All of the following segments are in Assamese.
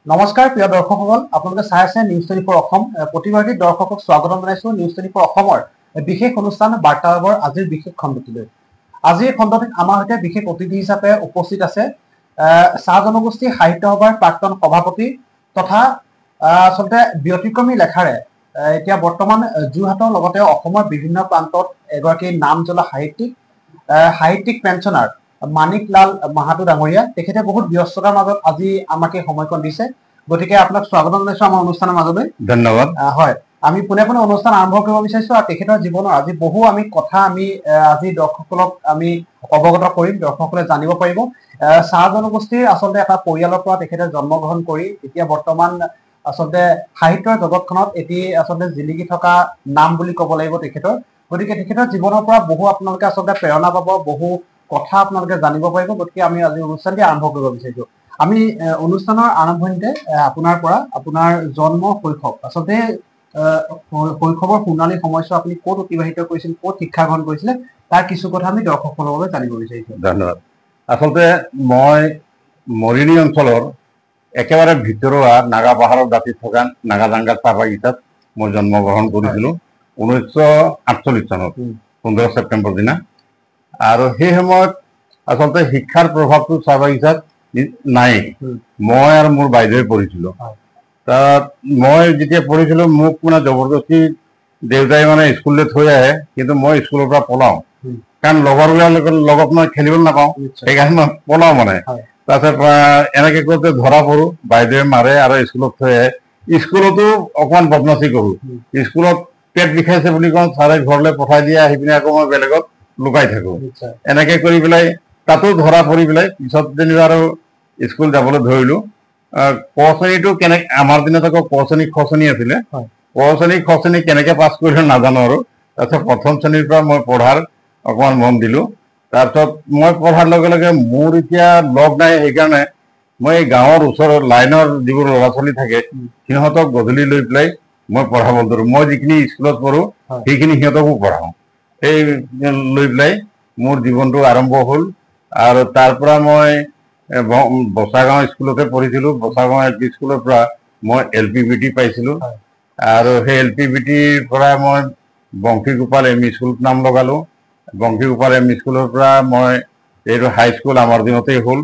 নমস্কাৰ প্ৰিয় দৰ্শকসকল, আপোনালোকে চাই আছে নিউজ 24 অসম। প্ৰতিবাদী দৰ্শকক স্বাগতম জনাইছোঁ নিউজ 24 অসমৰ বিশেষ অনুষ্ঠান বাৰ্তালাপৰ আজিৰ বিশেষ খণ্ডটিলৈ। আজিৰ খণ্ডটিত আমাৰ সৈতে বিশেষ অতিথি হিচাপে উপস্থিত আছে চাহ জনগোষ্ঠী সাহিত্য সভাৰ প্ৰাক্তন সভাপতি তথা আচলতে ব্যতিক্ৰমী লেখাৰে এতিয়া বৰ্তমান যোৰহাটৰ লগতে অসমৰ বিভিন্ন প্ৰান্তত এগৰাকী নাম জ্বলা সাহিত্যিক পেঞ্চনাৰ মানিক লাল মাহাতো ডাঙৰীয়া। তেখেতে বহুত ব্যস্ততাৰ মাজত আজি আমাক এই সময়কণ দিছে, গতিকে আপোনাক স্বাগতম জনাইছোঁ আমাৰ অনুষ্ঠানৰ মাজলৈ। ধন্যবাদ। হয়, আমি পোনে পোনে অনুষ্ঠান আৰম্ভ কৰিব বিচাৰিছোঁ আৰু তেখেতৰ জীৱনৰ আজি বহু কথা আজি দৰ্শকসকলক আমি অৱগত কৰিম, দৰ্শকসকলে জানিব পাৰিব। চাহ জনগোষ্ঠীৰ আচলতে এটা পৰিয়ালৰ পৰা তেখেতে জন্মগ্ৰহণ কৰি এতিয়া বৰ্তমান আচলতে সাহিত্যৰ জগতখনত এটি আচলতে জিলিকি থকা নাম বুলি ক'ব লাগিব তেখেতৰ। গতিকে তেখেতৰ জীৱনৰ পৰা বহু আপোনালোকে আচলতে প্ৰেৰণা পাব, বহু কথা আপোনালোকে জানিব পাৰিব। গতিকে আমি আজি অনুষ্ঠানটি আৰম্ভ কৰিব বিচাৰিছোঁ। আমি অনুষ্ঠানৰ আৰম্ভণিতে আপোনাৰ পৰা আপোনাৰ জন্ম শৈশৱ, আচলতে শৈশৱৰ সোণালী সময়ছোৱা আপুনি ক'ত অতিবাহিত কৰিছিল, ক'ত শিক্ষা গ্ৰহণ কৰিছিলে, তাৰ কিছু কথা আমি দৰ্শকসকলৰ বাবে জানিব বিচাৰিছোঁ। ধন্যবাদ। আচলতে মই মৰিনী অঞ্চলৰ একেবাৰে ভিতৰুৱা নাগা পাহাৰৰ দাঁতিত থকা নাগাজাঙ্গা চাহ বাগিচাত মই জন্মগ্ৰহণ কৰিছিলোঁ 1948 চনত 15 ছেপ্টেম্বৰ দিনা। আৰু সেই সময়ত আচলতে শিক্ষাৰ প্ৰভাৱটো চাহ বাগিচাত নাই। মই আৰু মোৰ বাইদেৱে পঢ়িছিলোঁ। তাত মই যেতিয়া পঢ়িছিলোঁ মোক মানে জবৰদস্তি দেউতাই মানে স্কুললৈ থৈ আহে, কিন্তু মই স্কুলৰ পৰা পলাওঁ, কাৰণ লগৰবিলাকৰ লগত মই খেলিব নাপাওঁ, সেইকাৰণে মই পলাওঁ মানে। তাৰপিছত এনেকে কৰোঁতে ধৰা পৰোঁ, বাইদেৱে মাৰে আৰু স্কুলত থৈ আহে। স্কুলতো অকণমান বদমাচি কৰোঁ। স্কুলত পেট বিষাইছে বুলি কওঁ, ছাৰে ঘৰলৈ পঠাই দিয়ে, আহি পিনে আকৌ মই বেলেগত লুকাই থাকোঁ। এনেকে কৰি পেলাই তাতো ধৰা পৰি পেলাই পিছত যেনিবা আৰু স্কুল যাবলৈ ধৰিলোঁ। ক শ্ৰেণীটো কেনেকে, আমাৰ দিনত আকৌ ক শ্ৰেণী খ শ্ৰেণী আছিলে, ক শ্ৰেণী খ শ্ৰেণী কেনেকে পাছ কৰিলোঁ নাজানো আৰু। তাৰপিছত প্ৰথম শ্ৰেণীৰ পৰা মই পঢ়াৰ অকণমান মন দিলোঁ। তাৰপিছত মই পঢ়াৰ লগে লগে মোৰ এতিয়া লগ নাই, সেইকাৰণে মই এই গাঁৱৰ ওচৰৰ লাইনৰ যিবোৰ ল'ৰা ছোৱালী থাকে সিহঁতক গধূলি লৈ পেলাই মই পঢ়াব ধৰোঁ। মই যিখিনি স্কুলত পঢ়োঁ সেইখিনি সিহঁতকো পঢ়াওঁ। সেই লৈ পেলাই মোৰ জীৱনটো আৰম্ভ হ'ল। আৰু তাৰ পৰা মই বচাগাঁও স্কুলতে পঢ়িছিলোঁ। বচাগাঁও LP স্কুলৰ পৰা মই LPBT পাইছিলোঁ। আৰু সেই LPBTৰ পৰা মই বংশীগোপাল ME স্কুলত নাম লগালোঁ। বংশীগোপাল ME স্কুলৰ পৰা মই এইটো হাইস্কুল আমাৰ দিনতেই হ'ল।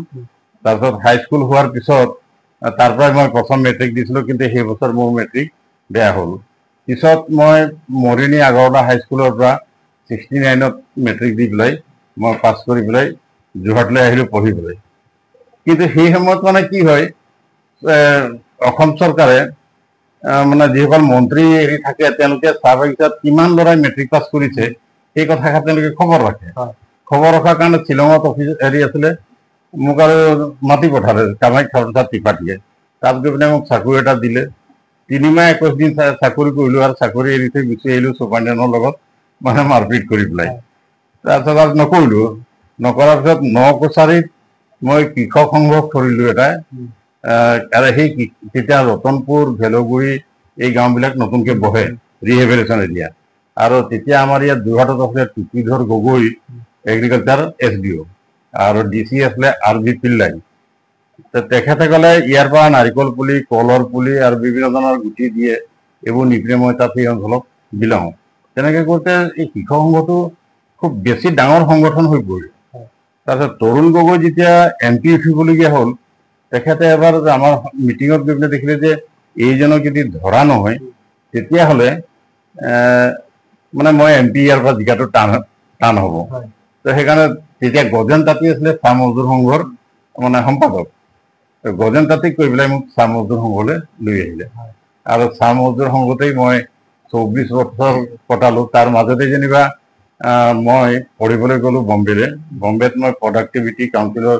তাৰপিছত হাইস্কুল হোৱাৰ পিছত তাৰ পৰাই মই প্ৰথম মেট্ৰিক দিছিলোঁ, কিন্তু সেই বছৰ মোৰ মেট্ৰিক বেয়া হ'ল। পিছত মই মৰিনী আগৰৱালা হাইস্কুলৰ পৰা 69ত মেট্ৰিক দি পেলাই মই পাছ কৰি পেলাই যোৰহাটলৈ আহিলোঁ পঢ়িবলৈ। কিন্তু সেই সময়ত মানে কি হয়, অসম চৰকাৰে মানে যিসকল মন্ত্ৰী হেৰি থাকে তেওঁলোকে চাহ বাগিচাত কিমান ল'ৰাই মেট্ৰিক পাছ কৰিছে সেই কথাষাৰ তেওঁলোকে খবৰ ৰাখে। খবৰ ৰখাৰ কাৰণে শ্বিলঙত অফিচ হেৰি আছিলে, মোক আৰু মাতি পঠালে কামাখ্যা ত্ৰিপাঠীয়ে। তাত গৈ পিনে মোক চাকৰি এটা দিলে। 3 মাহ 21 দিন চাকৰি কৰিলোঁ আৰু চাকৰি এৰি থৈ গুচি আহিলোঁ চুপাৰিনটেণ্ডেণ্টৰ লগত মানে মাৰপিট কৰি পেলাই। তাৰপিছত আৰু নকৰিলোঁ। নকৰাৰ পিছত 9 কোচাৰীত মই কৃষক সংঘ কৰিলোঁ এটা। আৰু সেই তেতিয়া ৰতনপুৰ, ভেলগুৰি এই গাঁওবিলাক নতুনকৈ বহে, ৰিহেবিলিটেশ্যন এৰিয়া। আৰু তেতিয়া আমাৰ ইয়াত যোৰহাটত আছিলে টুপিধৰ গগৈ এগ্ৰিকালচাৰ SDO, আৰু DC আছিলে RV পিল্লাই। তেখেতে ক'লে ইয়াৰ পৰা নাৰিকল পুলি, কলৰ পুলি আৰু বিভিন্ন ধৰণৰ গুটি দিয়ে, এইবোৰ নি পিনে মই তাত সেই অঞ্চলত বিলাওঁ। তেনেকৈ কৰোঁতে এই কৃষক সংঘটো খুব বেছি ডাঙৰ সংগঠন হৈ পৰিল। তাৰপিছত তৰুণ গগৈ যেতিয়া MP উঠিবলগীয়া হ'ল, তেখেতে এবাৰ আমাৰ মিটিঙত গৈ পিনে দেখিলে যে এইজনক যদি ধৰা নহয় তেতিয়াহ'লে মানে মই MP ইয়াৰ পৰা জিকাটো টান হ'ব। তো সেইকাৰণে তেতিয়া গজেন তাঁতী আছিলে চাহ মজদুৰ সংঘৰ মানে সম্পাদক। গজেন তাঁতীক কৈ পেলাই মোক চাহ মজদুৰ সংঘলৈ লৈ আহিলে। আৰু চাহ মজদুৰ সংঘতেই মই 24 বছৰ কটালোঁ। তাৰ মাজতে যেনিবা মই পঢ়িবলৈ গ'লোঁ বম্বেলৈ। বম্বেত মই প্ৰডাক্টিভিটি কাউন্সিলৰ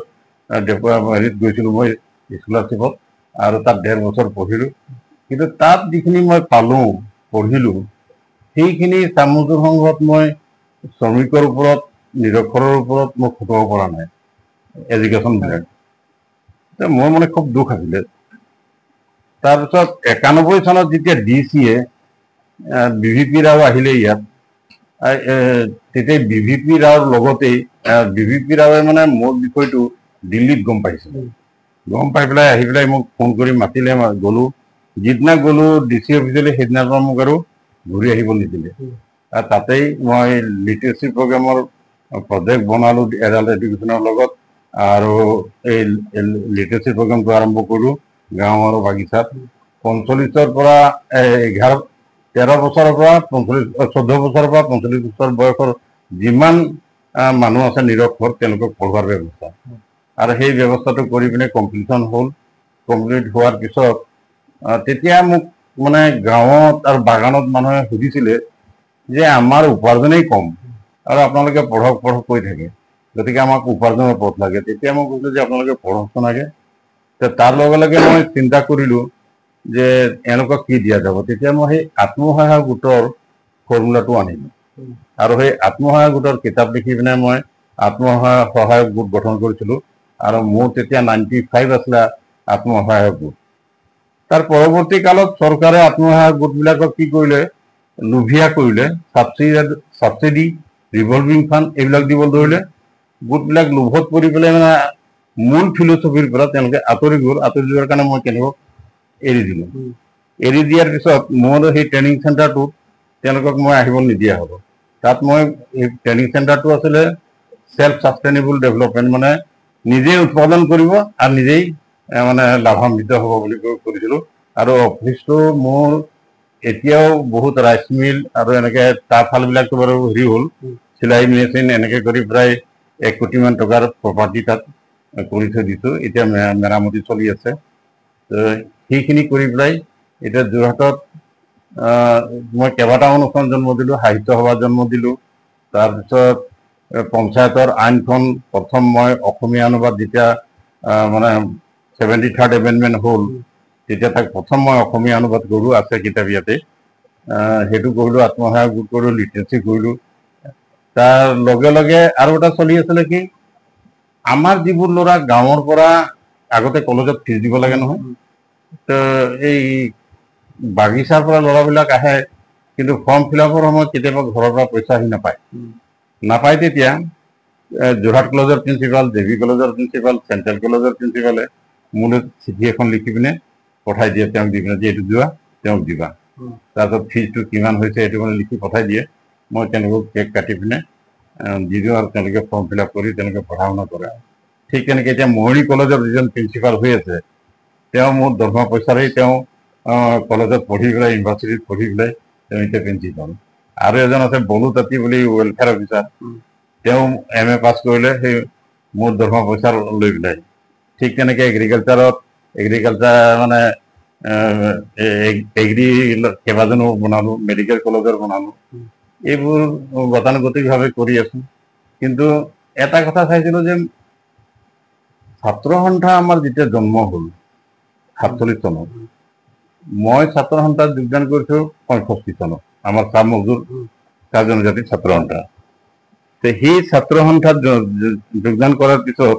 হেৰিত গৈছিলোঁ মই স্কলাৰশ্বিপত, আৰু তাত 1.5 বছৰ পঢ়িলোঁ। কিন্তু তাত যিখিনি মই পালোঁ, পঢ়িলোঁ, সেইখিনি চাহ মজদুৰ সংঘত মই শ্ৰমিকৰ ওপৰত, নিৰক্ষৰৰ ওপৰত মই খটুৱাব পৰা নাই এডুকেশ্যনবিলাক। মোৰ মানে খুব দুখ আছিলে। তাৰপিছত 91 চনত যেতিয়া DC-য়ে BVP ৰাও আহিলে ইয়াত, তেতিয়া BVP ৰাওৰ লগতেই BVP ৰাওৱে মানে মোৰ বিষয়টো দিল্লীত গম পাইছিলে। গম পাই পেলাই আহি পেলাই মোক ফোন কৰি মাতিলে, গ'লো। যিদিনা গ'লো DC অফিচলৈ, সেইদিনাৰ পৰা মোক আৰু ঘূৰি আহিব নিদিলে। আৰু তাতেই মই লিটাৰেচি প্ৰগ্ৰামৰ প্ৰজেক্ট বনালো এডাল্ট এডুকেশ্যনৰ লগত, আৰু এই লিটাৰেচি প্ৰগ্ৰামটো আৰম্ভ কৰিলো গাঁও আৰু বাগিচাত। 45ৰ পৰা 13 বছৰৰ পৰা 14 বছৰৰ পৰা 45 বছৰ বয়সৰ যিমান মানুহ আছে নিৰক্ষৰ, তেওঁলোকক পঢ়োৱাৰ ব্যৱস্থা, আৰু সেই ব্যৱস্থাটো কৰি পিনে কমপ্লিট হোৱাৰ পিছত তেতিয়া মোক মানে গাঁৱত আৰু বাগানত মানুহে সুধিছিলে যে আমাৰ উপাৰ্জনেই কম আৰু আপোনালোকে পঢ়ক কৈ থাকে, গতিকে আমাক উপাৰ্জনৰ পথ লাগে। তেতিয়া মই কৈছোঁ যে আপোনালোকে পঢ়কচোন লাগে। তাৰ লগে লগে মই চিন্তা কৰিলোঁ যে এওঁলোকক কি দিয়া যাব। তেতিয়া মই সেই আত্মসহায়ক গোটৰ ফৰ্মুলাটো আনিলোঁ, আৰু সেই আত্মসহায়ক গোটৰ কিতাপ লিখি পিনে মই আত্মসহায়ক গোট গঠন কৰিছিলোঁ। আৰু মোৰ তেতিয়া 95 আছিলে আত্মসহায়ক গোট। তাৰ পৰৱৰ্তী কালত চৰকাৰে আত্মসহায়ক গোটবিলাকক কি কৰিলে, লোভিয়া কৰিলে, ছাবচিডি, ৰিভলভিং ফাণ্ড এইবিলাক দিব ধৰিলে। গোটবিলাক লোভত পৰি পেলাই মানে মূল ফিলচফিৰ পৰা তেওঁলোকে আঁতৰি যোৱাৰ কাৰণে মই তেওঁলোকক এৰি দিলোঁ। এৰি দিয়াৰ পিছত মোৰ সেই ট্ৰেইনিং চেণ্টাৰটোত তেওঁলোকক মই আহিব নিদিয়া হ'লোঁ। তাত মই এই ট্ৰেইনিং চেণ্টাৰটো আছিলে সেল্ফ সাষ্টেইনেবল ডেভেলপমেণ্ট, মানে নিজেই উৎপাদন কৰিব আৰু নিজেই মানে লাভান্বিত হ'ব বুলি কৰিছিলোঁ। আৰু অফিচটো মোৰ এতিয়াও বহুত ৰাইচ মিল আৰু এনেকে তাঁতশালবিলাকতো বাৰু হেৰি হ'ল, চিলাই মেচিন এনেকে কৰি প্ৰায় 1 কোটিমান টকাৰ প্ৰপাৰ্টি তাত কৰি থৈ দিছোঁ। এতিয়া মেৰামতি চলি আছে। সেইখিনি কৰি পেলাই এতিয়া যোৰহাটত মই কেইবাটাও অনুষ্ঠান জন্ম দিলোঁ, সাহিত্য সভা জন্ম দিলোঁ। তাৰপিছত পঞ্চায়তৰ আইনখন প্ৰথম মই অসমীয়া অনুবাদ যেতিয়া মানে 73rd এমেণ্ডমেণ্ট হ'ল, তেতিয়া তাক প্ৰথম মই অসমীয়া অনুবাদ কৰোঁ, আছে কিতাপ ইয়াতে। সেইটো কৰিলোঁ, আত্মসহায়ক গোট কৰিলোঁ, লিটাৰেচি কৰিলোঁ। তাৰ লগে লগে আৰু এটা চলি আছিলে কি, আমাৰ যিবোৰ ল'ৰা গাঁৱৰ পৰা আগতে কলেজত ফিজ দিব লাগে নহয়, তো এই বাগিচাৰ পৰা ল'ৰাবিলাক আহে, কিন্তু ফৰ্ম ফিলাপৰ সময়ত কেতিয়াবা ঘৰৰ পৰা পইচা আহি নাপায়। তেতিয়া যোৰহাট কলেজৰ প্ৰিন্সিপাল, JV কলেজৰ প্ৰিন্সিপাল, চেণ্ট্ৰেল কলেজৰ প্ৰিন্সিপালে মোলৈ চিঠি এখন লিখি পিনে পঠাই দিয়ে, তেওঁক দি পিনে যে এইটো যোৱা, তেওঁক দিবা। তাৰপিছত ফিজটো কিমান হৈছে এইটো মানে লিখি পঠাই দিয়ে। মই তেওঁলোকক চেক কাটি পিনে দি দিওঁ, আৰু তেওঁলোকে ফৰ্ম ফিলাপ কৰি তেওঁলোকে পঢ়া শুনা কৰে। ঠিক তেনেকৈ এতিয়া মহৰী কলেজৰ যিজন প্ৰিন্সিপাল হৈ আছে, তেওঁ মোৰ দৰমহা পইচাৰেই তেওঁ কলেজত পঢ়ি পেলাই, ইউনিভাৰ্চিটিত পঢ়ি পেলাই তেওঁ এতিয়া প্ৰিন্সিপাল। আৰু এজন আছে বলু তাঁতী বুলি ৱেলফেয়াৰ অফিচাৰ, তেওঁ MA পাছ কৰিলে সেই মোৰ দৰমহা পইচা লৈ পেলাই। ঠিক তেনেকৈ এগ্ৰিকালচাৰ মানে এগ্ৰি কেইবাজনো বনালোঁ, মেডিকেল কলেজৰ বনালোঁ। এইবোৰ গতানুগতিকভাৱে কৰি আছোঁ। কিন্তু এটা কথা চাইছিলোঁ যে ছাত্ৰ সন্থা আমাৰ যেতিয়া জন্ম হ'ল 47 চনত, মই ছাত্ৰ সন্থাত যোগদান কৰিছোঁ 65 চনত, আমাৰ চাহ মজদুৰ চাহ জনজাতি ছাত্ৰ সন্থা। সেই ছাত্ৰ সন্থাত যোগদান কৰাৰ পিছত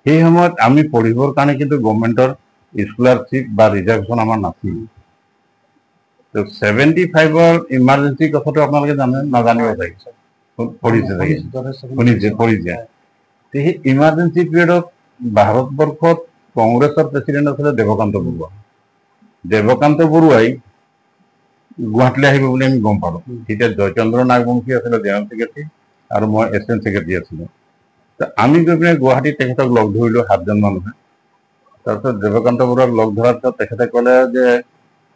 সেই সময়ত আমি পঢ়িবৰ কাৰণে কিন্তু গভৰ্ণমেণ্টৰ স্কলাৰশ্বিপ বা ৰিজাৰ্ভেশ্যন আমাৰ নাছিল। 75ৰ ইমাৰ্জেঞ্চি কথাটো আপোনালোকে নাজানিব চাগে, পঢ়িছে। সেই ইমাৰ্জেঞ্চি পিৰিয়ডত ভাৰতবৰ্ষত কংগ্ৰেছৰ প্ৰেচিডেণ্ট আছিলে দেৱকান্ত বৰুৱা। দেৱকান্ত বৰুৱাই গুৱাহাটীলৈ আহিব বুলি আমি গম পালোঁ। তেতিয়া জয়চন্দ্ৰ নাগবংশী আছিলে জেনেৰেল ছেক্ৰেটাৰী, আৰু মই এছিষ্টেণ্ট ছেক্ৰেটাৰী আছিলোঁ। আমি গৈ পিনে গুৱাহাটীত তেখেতক লগ ধৰিলোঁ 7জন মানুহে। তাৰপিছত দেৱকান্ত বৰুৱাক লগ ধৰাৰ পিছত তেখেতে ক'লে যে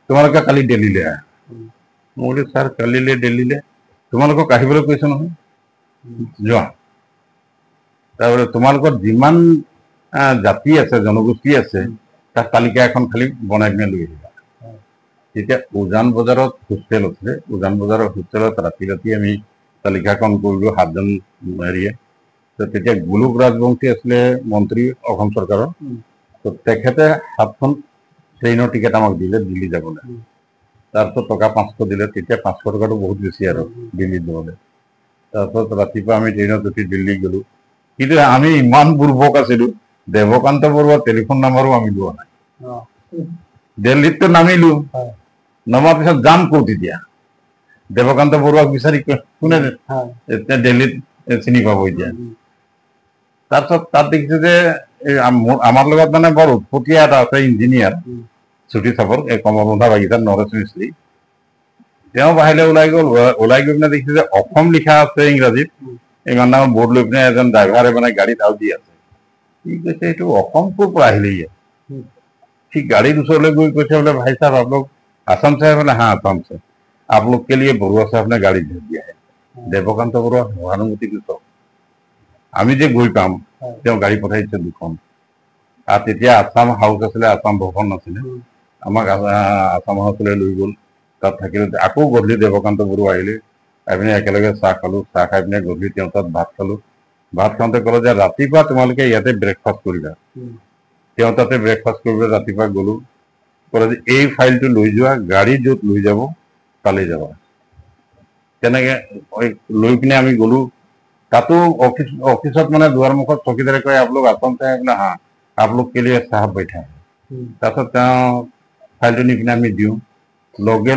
তোমালোকে কালি দিল্লীলৈ আহা। মই বোলো ছাৰ কালিলৈ দিল্লীলৈ? তোমালোকক আহিবলৈ কৈছে নহয়, যোৱা। তাৰপিছত তোমালোকৰ যিমান জাতি আছে, জনগোষ্ঠী আছে, তাৰ তালিকা এখন খালি বনাই পিনে লৈ আহিবা। তেতিয়া উজান বজাৰত হোষ্টেল আছিলে, উজান বজাৰৰ হোষ্টেলত ৰাতি আমি তালিকাখন কৰিলোঁ 7জন হেৰিয়ে। তেতিয়া গোলোক ৰাজবংশী আছিলে মন্ত্ৰী অসম চৰকাৰৰ। তেখেতে 7খন ট্ৰেইনৰ টিকেট আমাক দিলে দিল্লী যাবলৈ। তাৰপিছত টকা 500 দিলে। তেতিয়া 500 টকাটো বহুত বেছি আৰু দিল্লীত যাবলৈ। তাৰপিছত ৰাতিপুৱা আমি ট্ৰেইনত উঠি দিল্লী গ'লোঁ। কিন্তু আমি ইমান বুৰ্বক আছিলোঁ, দেৱকান্ত বৰুৱাৰ টেলিফোন নাম্বাৰো আমি লোৱা নাই। দিল্লীততো নামিলোঁ, নমাৰ পিছত যাম ক'ত এতিয়া? দেৱকান্ত বৰুৱাক বিচাৰি কোনে দিল্লীত চিনি পাব এতিয়া? তাৰপিছত তাত দেখিছোঁ যে আমাৰ লগত মানে বৰ উৎপতীয়া এটা আছে ইঞ্জিনিয়াৰ চুটি চাপৰ এই কমলবন্ধা বাগিচাৰ নৰেশ মিস্ত্ৰী তেওঁ বাহিৰলৈ ওলাই গৈ পিনে দেখিছে যে অসম লিখা আছে ইংৰাজীত ইমান ডাঙৰ বৰ্ড লৈ পিনে এজন ড্ৰাইভাৰে মানে গাড়ীত আউট দি আছে কি কৈছে এইটো অসম ক'ৰ পৰা আহিলে ইয়াত ঠিক गाड़ी दूसरे कोई कुछ बोले भाई साहब आप लोग असम से है बोले हाँ असम से आप लोग के लिए बरुआ साहब ने गाड़ी भेज दिया है देवकांत बरुआ सहानुभूति कृषक আমি যে গৈ পাম তেওঁ গাড়ী পঠাইছে দুখন আৰু তেতিয়া আছাম হাউচ আছিলে আছাম ভৱন আছিলে আমাক আছাম হাউচলৈ লৈ গ'ল তাত থাকিলে আকৌ গধূলি দেৱকান্ত বৰুৱা আহিলে আমি একেলগে চাহ খালো চাহ খাই পিনে গধূলি তেওঁ তাত ভাত খালো ভাত খাওঁতে ক'লে যে ৰাতিপুৱা তোমালোকে ইয়াতে ব্ৰেকফাষ্ট কৰিবা তেওঁ তাতে ব্ৰেকফাষ্ট কৰিবলৈ ৰাতিপুৱা গ'লো ক'লে যে এই ফাইলটো লৈ যোৱা গাড়ী য'ত লৈ যাব তালৈ যাবা তেনেকে লৈ পিনে আমি গ'লো তাতো ऑफिसत মানে দুৱাৰ মুখত চকীদাৰে কয় आप लोग आसम से हैं हाँ आप लोग के लिए साहब बैठा है তাৰপিছত তেওঁ ফাইলটো নি পিনে আমি দিওঁ লগে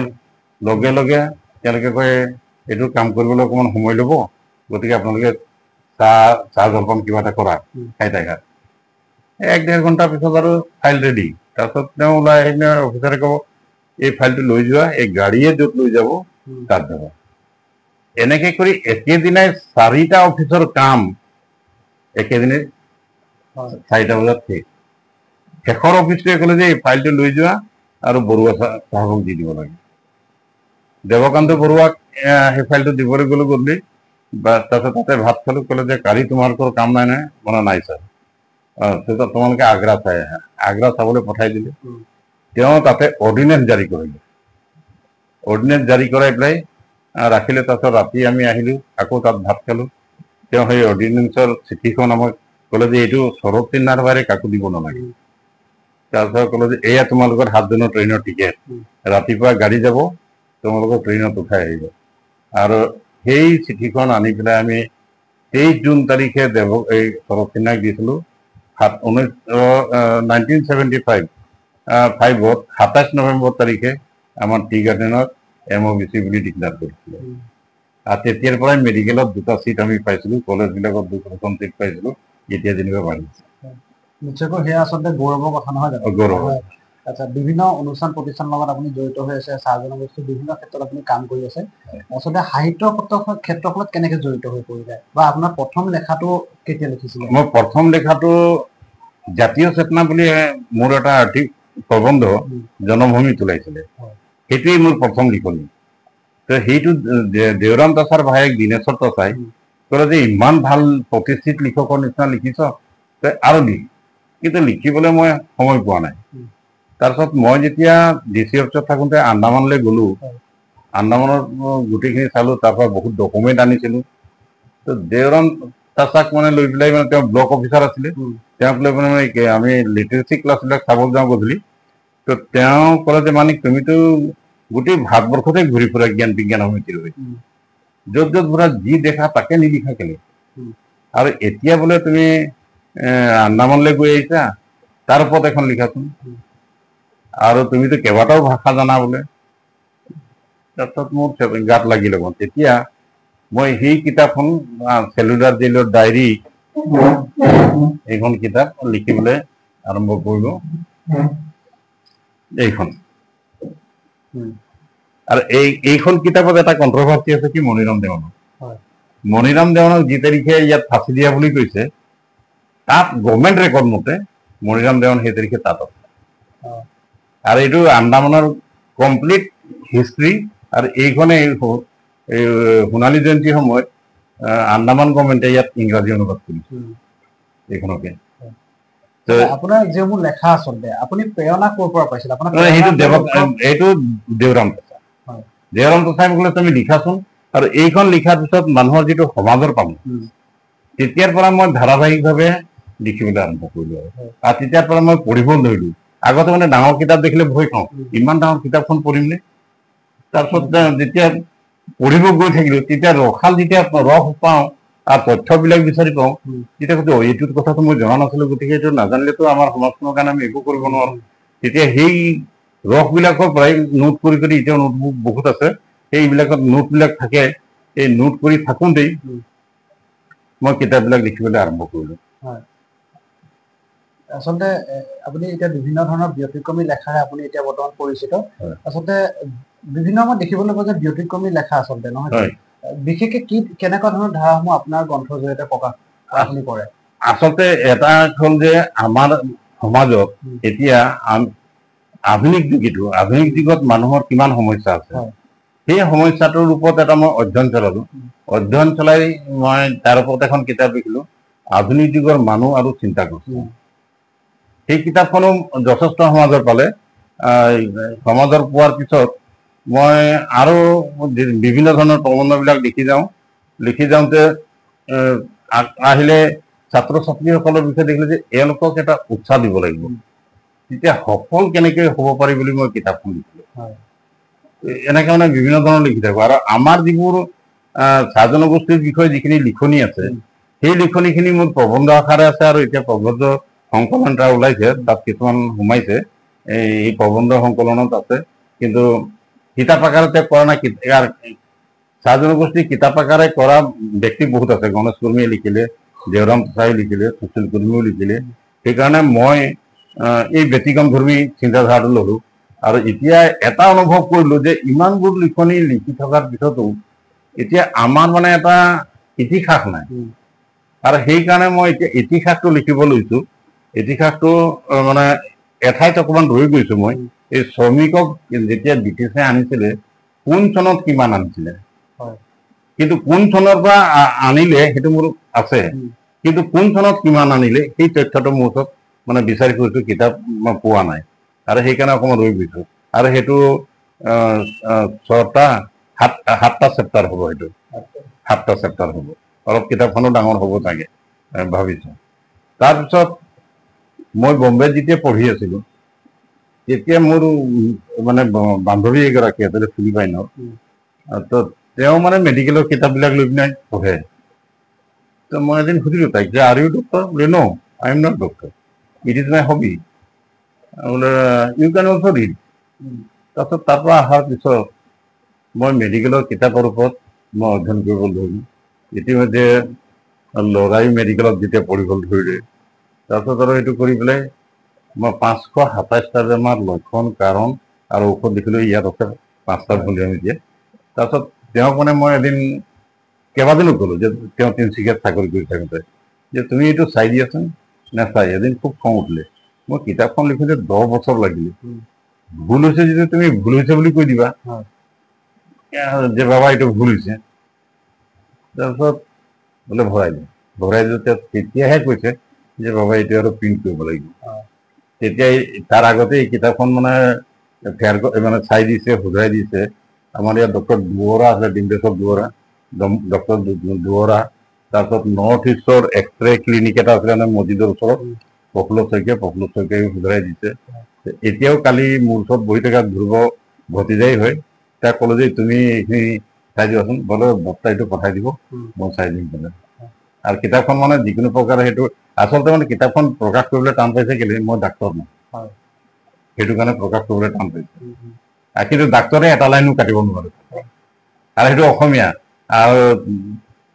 লগে তেওঁলোকে কয় এইটো কাম কৰিবলৈ অকণমান সময় ল'ব গতিকে আপোনালোকে চাহ জলপান কিবা এটা কৰা খাই থাকা 1-1.5 ঘণ্টাৰ পিছত আৰু ফাইল ৰেডি তাৰপিছত তেওঁ ওলাই আহিলে অফিচাৰে ক'ব এই ফাইলটো লৈ যোৱা এই গাড়ীয়ে য'ত লৈ যাব তাত যাব এনেকে কৰি একেদিনাই 4টা অফিচৰ কাম একেদিনে 4টা বজাত শেষৰ অফিচটোৱে ক'লে যে এই ফাইলটো লৈ যোৱা আৰু বৰুৱা চাহাবক দি দিব লাগে দেৱকান্ত বৰুৱাক সেই ফাইলটো দিবলৈ গ'লো গধূলি তাৰপিছত তাতে ভাত খালো ক'লে যে কালি তোমালোকৰ কাম নাই নে মানে নাই ছাৰ তেতিয়া তোমালোকে আগ্ৰা চাই আহা আগ্ৰা চাবলৈ পঠাই দিলে তেওঁ তাতে অৰ্ডিনেন্স জাৰি কৰিলে অৰ্ডিনেন্স জাৰি কৰাই পেলাই ৰাখিলে তাৰপিছত ৰাতি আমি আহিলো আকৌ তাত ভাত খালো তেওঁ সেই অৰ্ডিনেন্সৰ চিঠিখন আমাক ক'লে যে এইটো শৰৎ চিহ্নৰ বাহিৰে কাকো দিব নালাগে তাৰপিছত ক'লে যে এয়া তোমালোকৰ 7 দিনৰ ট্ৰেইনৰ টিকেট ৰাতিপুৱা গাড়ী যাব তোমালোকৰ ট্ৰেইনত উঠাই আহিব আৰু সেই চিঠিখন আনি পেলাই আমি 23 জুন তাৰিখে এই শৰৎ চিহ্নক দিছিলো 1975 27 নৱেম্বৰ তাৰিখে আমাৰ টি গাৰ্ডেনত MOBC বুলি ডিক্লেয়াৰ কৰিছিলে আৰু তেতিয়াৰ পৰাই মেডিকেলত 2টা সিট আমি পাইছিলো কলেজবিলাকত 2খন সিট পাইছিলো এতিয়া যেনিবা বাঢ়িছে নিশ্চয়কৈ সেয়া আচলতে গৌৰৱৰ কথা নহয় জানো গৌৰৱ আচ্ছা বিভিন্ন অনুষ্ঠান প্ৰতিষ্ঠানৰ লগত আপুনি জড়িত হৈ আছে চাহ জনগোষ্ঠীৰ বিভিন্ন ক্ষেত্ৰত আপুনি কাম কৰি আছে আচলতে সাহিত্য ক্ষেত্ৰখনত কেনেকৈ জড়িত হৈ পৰিলে বা আপোনাৰ প্ৰথম লেখাটো কেতিয়া লিখিছিলে মই প্ৰথম লেখাটো জাতীয় চেতনা বুলি মোৰ এটা আৰ্থিক প্ৰবন্ধ জনভূমিত ওলাইছিলে সেইটোৱেই মোৰ প্ৰথম লিখনি তো সেইটো দেওৰাম তাছাৰ ভায়েক দীনেশ্বৰ তাছাই ক'লে যে ইমান ভাল প্ৰতিষ্ঠিত লিখকৰ নিচিনা লিখিছ তই আৰু লিখ কিন্তু লিখিবলৈ মই সময় পোৱা নাই তাৰপিছত মই যেতিয়া DC অফিচত থাকোঁতে আন্দামানলৈ গ'লো আন্দামানৰ গোটেইখিনি চালোঁ তাৰপৰা বহুত ডকুমেণ্ট আনিছিলোঁ তো দেওৰাম তাছাক মানে লৈ পেলাই মানে তেওঁ ব্লক অফিচাৰ আছিলে তেওঁক লৈ মানে আমি লিটাৰেচি ক্লাছবিলাক চাব যাওঁ গধূলি তো তেওঁ ক'লে যে মানে তুমিতো গোটেই ভাৰতবৰ্ষতে ঘূৰি ফুৰা জ্ঞান বিজ্ঞান সমিতিৰ হৈ য'ত য'ত ঘূৰা যি দেখা তাকে নিলিখা কেলে আৰু এতিয়া বোলে তুমি আন্দামানলৈ গৈ আহিছা তাৰ ওপৰত এখন লিখাচোন আৰু তুমিতো কেইবাটাও ভাষা জানা বোলে তাৰপিছত মোৰ গাত লাগিল অকণ তেতিয়া মই সেই কিতাপখন চেলুলাৰ জেইলৰ ডায়েৰী এইখন কিতাপ লিখিবলৈ আৰম্ভ কৰিলো এইখন আৰু এইখন কিতাপত এটা কন্ট্ৰভাৰ্চি আছে কি মণিৰাম দেৱানক যি তাৰিখে ইয়াত ফাঁচি দিয়া বুলি কৈছে তাত গভৰ্ণমেণ্ট ৰেকৰ্ড মতে মণিৰাম দেৱান সেই তাৰিখে তাত আছে আৰু এইটো আন্দামানৰ কমপ্লিট হিষ্ট্ৰী আৰু এইখনে এই সোণালী জয়ন্তীৰ সময়ত আন্দামান গভৰ্ণমেণ্টে ইয়াত ইংৰাজী অনুবাদ কৰিছে এইখনকে আপোনাৰ যিবোৰ লেখা আচলতে আপুনি প্ৰেৰণা ক'ৰ পৰা পাইছিল আপোনাৰ এইটো দেওৰাম তাছাই মোক ক'লে তুমি লিখাচোন আৰু এইখন লিখাৰ পিছত মানুহৰ যিটো সমাজৰ পালোঁ তেতিয়াৰ পৰা মই ধাৰাবাহিকভাৱে লিখিবলৈ আৰম্ভ কৰিলোঁ আৰু তেতিয়াৰ পৰা মই পঢ়িব ধৰিলোঁ আগতে মানে ডাঙৰ কিতাপ দেখিলে ভয় খাওঁ ইমান ডাঙৰ কিতাপখন পঢ়িমনে তাৰপিছত যেতিয়া পঢ়িব গৈ থাকিলোঁ তেতিয়া ৰসাল যেতিয়া ৰস পাওঁ আৰু তথ্যবিলাক বিচাৰি পাওঁ তেতিয়া কৈছোঁ এইটো কথাটো মই জনা নাছিলোঁ গতিকে এইটো নাজানিলেতো আমাৰ সমাজখনৰ কাৰণে আমি একো কৰিব নোৱাৰোঁ তেতিয়া সেই ৰসবিলাকৰ পৰাই নোট কৰি এতিয়াও নোটবুক বহুত আছে সেইবিলাকত নোটবিলাক থাকে এই নোট কৰি থাকোঁতেই মই কিতাপবিলাক লিখিবলৈ আৰম্ভ কৰিলোঁ আচলতে আপুনি এতিয়া বিভিন্ন ধৰণৰ ব্যতিক্ৰমী লেখাৰে আপুনি এতিয়া বৰ্তমান পৰিচিত আচলতে বিভিন্ন সময়ত দেখিবলৈ পোৱা যে ব্যতিক্ৰমী লেখা আচলতে নহয় বিশেষকে কি কেনেকুৱা ধৰণৰ ধাৰাসমূহ আপোনাৰ গ্ৰন্থৰ জৰিয়তে প্ৰকাশ আপুনি কৰে আচলতে এটা হ'ল যে আমাৰ সমাজত এতিয়া আধুনিক যুগত মানুহৰ কিমান সমস্যা আছে সেই সমস্যাটোৰ ওপৰত এটা মই অধ্যয়ন চলালো অধ্যয়ন চলাই মই তাৰ ওপৰত এখন কিতাপ লিখিলো আধুনিক যুগৰ মানুহ আৰু চিন্তাগ্ৰস্ত সেই কিতাপখনো যথেষ্ট সমাজৰ পালে সমাজৰ পোৱাৰ পিছত মই আৰু বিভিন্ন ধৰণৰ প্ৰবন্ধবিলাক লিখি যাওঁতে আহিলে ছাত্ৰ ছাত্ৰীসকলৰ বিষয়ে দেখিলে যে এওঁলোকক এটা উৎসাহ দিব লাগিব তেতিয়া সফল কেনেকৈ হ'ব পাৰি বুলি মই কিতাপখন লিখিলো এনেকে মানে বিভিন্ন ধৰণৰ লিখি থাকো আৰু আমাৰ যিবোৰ চাহ জনগোষ্ঠীৰ বিষয়ে যিখিনি লিখনি আছে সেই লিখনিখিনি মোৰ প্ৰবন্ধ আকাৰে আছে আৰু এতিয়া প্ৰবন্ধ সংকলন এটা ওলাইছে তাত কিছুমান সোমাইছে এই প্ৰবন্ধ সংকলনত আছে কিন্তু কিতাপ আকাৰতে কৰা নাই চাহ জনগোষ্ঠী কিতাপ আকাৰে কৰা ব্যক্তি বহুত আছে গণেশ কৰ্মীয়ে লিখিলে দেওৰাম প্ৰসাদে লিখিলে সুশীল কৰ্মীয়েও লিখিলে সেইকাৰণে মই এই ব্যতিক্ৰমধৰ্মী চিন্তাধাৰাটো ললো আৰু এতিয়া এটা অনুভৱ কৰিলো যে ইমানবোৰ লিখনি লিখি থকাৰ পিছতো এতিয়া আমাৰ মানে এটা ইতিহাস নাই আৰু সেইকাৰণে মই এতিয়া ইতিহাসটো লিখিব লৈছো ইতিহাসটো মানে এঠাইত অকণমান ৰৈ গৈছো মই এই শ্ৰমিকক যেতিয়া ব্ৰিটিছে আনিছিলে কোন চনত কিমান আনিছিলে কিন্তু কোন চনৰ পৰা আনিলে সেইটো মোৰ আছে কিন্তু কোন চনত কিমান আনিলে সেই তথ্যটো মোৰ ওচৰত মানে বিচাৰি ফুৰিছো কিতাপ মই পোৱা নাই আৰু সেইকাৰণে অকণমান ৰৈ গৈছো আৰু সেইটো সাতটা চেপ্টাৰ হ'ব সেইটো 7টা চেপ্টাৰ হ'ব অলপ কিতাপখনো ডাঙৰ হ'ব চাগে ভাবিছো তাৰপিছত মই বম্বেত যেতিয়া পঢ়ি আছিলো তেতিয়া মোৰ মানে বান্ধৱী এগৰাকী আছে ফিলিপাইনৰ তো তেওঁ মানে মেডিকেলৰ কিতাপবিলাক লৈ পিনে পঢ়ে তো মই এদিন সুধিলো তাইক যে আৰ ইউ ডক্টৰ বোলে no I am not doctor it is my hobby বোলে ইউ কেন অলছ' ৰিড তাৰপিছত তাৰ পৰা অহাৰ পিছত মই মেডিকেলৰ কিতাপৰ ওপৰত মই অধ্যয়ন কৰিবলৈ ধৰিলোঁ ইতিমধ্যে ল'ৰাই মেডিকেলত যেতিয়া পঢ়িবলৈ ধৰিলে তাৰপিছত আৰু সেইটো কৰি পেলাই মই 527টা বেমাৰ লক্ষণ কাৰণ আৰু ঔষধ দেখিলোঁ ইয়াত আছে 5টা বুলি আমি দিয়ে তাৰপিছত তেওঁক মানে মই এদিন কেইবাদিনো ক'লোঁ যে তেওঁ তিনিচুকীয়াত চাকৰি কৰি থাকোঁতে যে তুমি এইটো চাই দিয়াচোন নাচাই এদিন খুব খং উঠিলে মই কিতাপখন লিখোঁতে 10 বছৰ লাগিলে ভুল হৈছে যদি তুমি ভুল হৈছে বুলি কৈ দিবা যে বাবা এইটো ভুল হৈছে তাৰপিছত বোলে ভৰাই দিওঁ তেতিয়াহে কৈছে যে বাবা এইটো আৰু প্ৰিণ্ট কৰিব লাগিব তেতিয়া তাৰ আগতে এই কিতাপখন মানে মানে চাই দিছে শুধৰাই দিছে আমাৰ ইয়াত ডক্টৰ দুৱৰা আছে ডিম্বেশ্বৰ দুৱৰা ডক্টৰ দুৱৰা তাৰপিছত নৰ্থ ইষ্টৰ এক্সৰে ক্লিনিক এটা আছিলে মানে মছজিদৰ ওচৰত প্ৰফুল্ল শইকীয়াই শুধৰাই দিছে এতিয়াও কালি মোৰ ওচৰত বহি থকা ধ্ৰুৱ ভতিজাই হয় তাক ক'লো যে তুমি এইখিনি চাই দিবাচোন বোলে বৰ্তা এইটো পঠাই দিব মই চাই দিম বোলে আৰু কিতাপখন মানে যিকোনো প্ৰকাৰে সেইটো আচলতে মানে কিতাপখন প্ৰকাশ কৰিবলৈ টান পাইছে কেলে মই ডাক্তৰ নহয় সেইটো কাৰণে প্ৰকাশ কৰিবলৈ টান পাইছে কিন্তু ডাক্তৰে এটা লাইনো কাটিব নোৱাৰে আৰু সেইটো অসমীয়া আৰু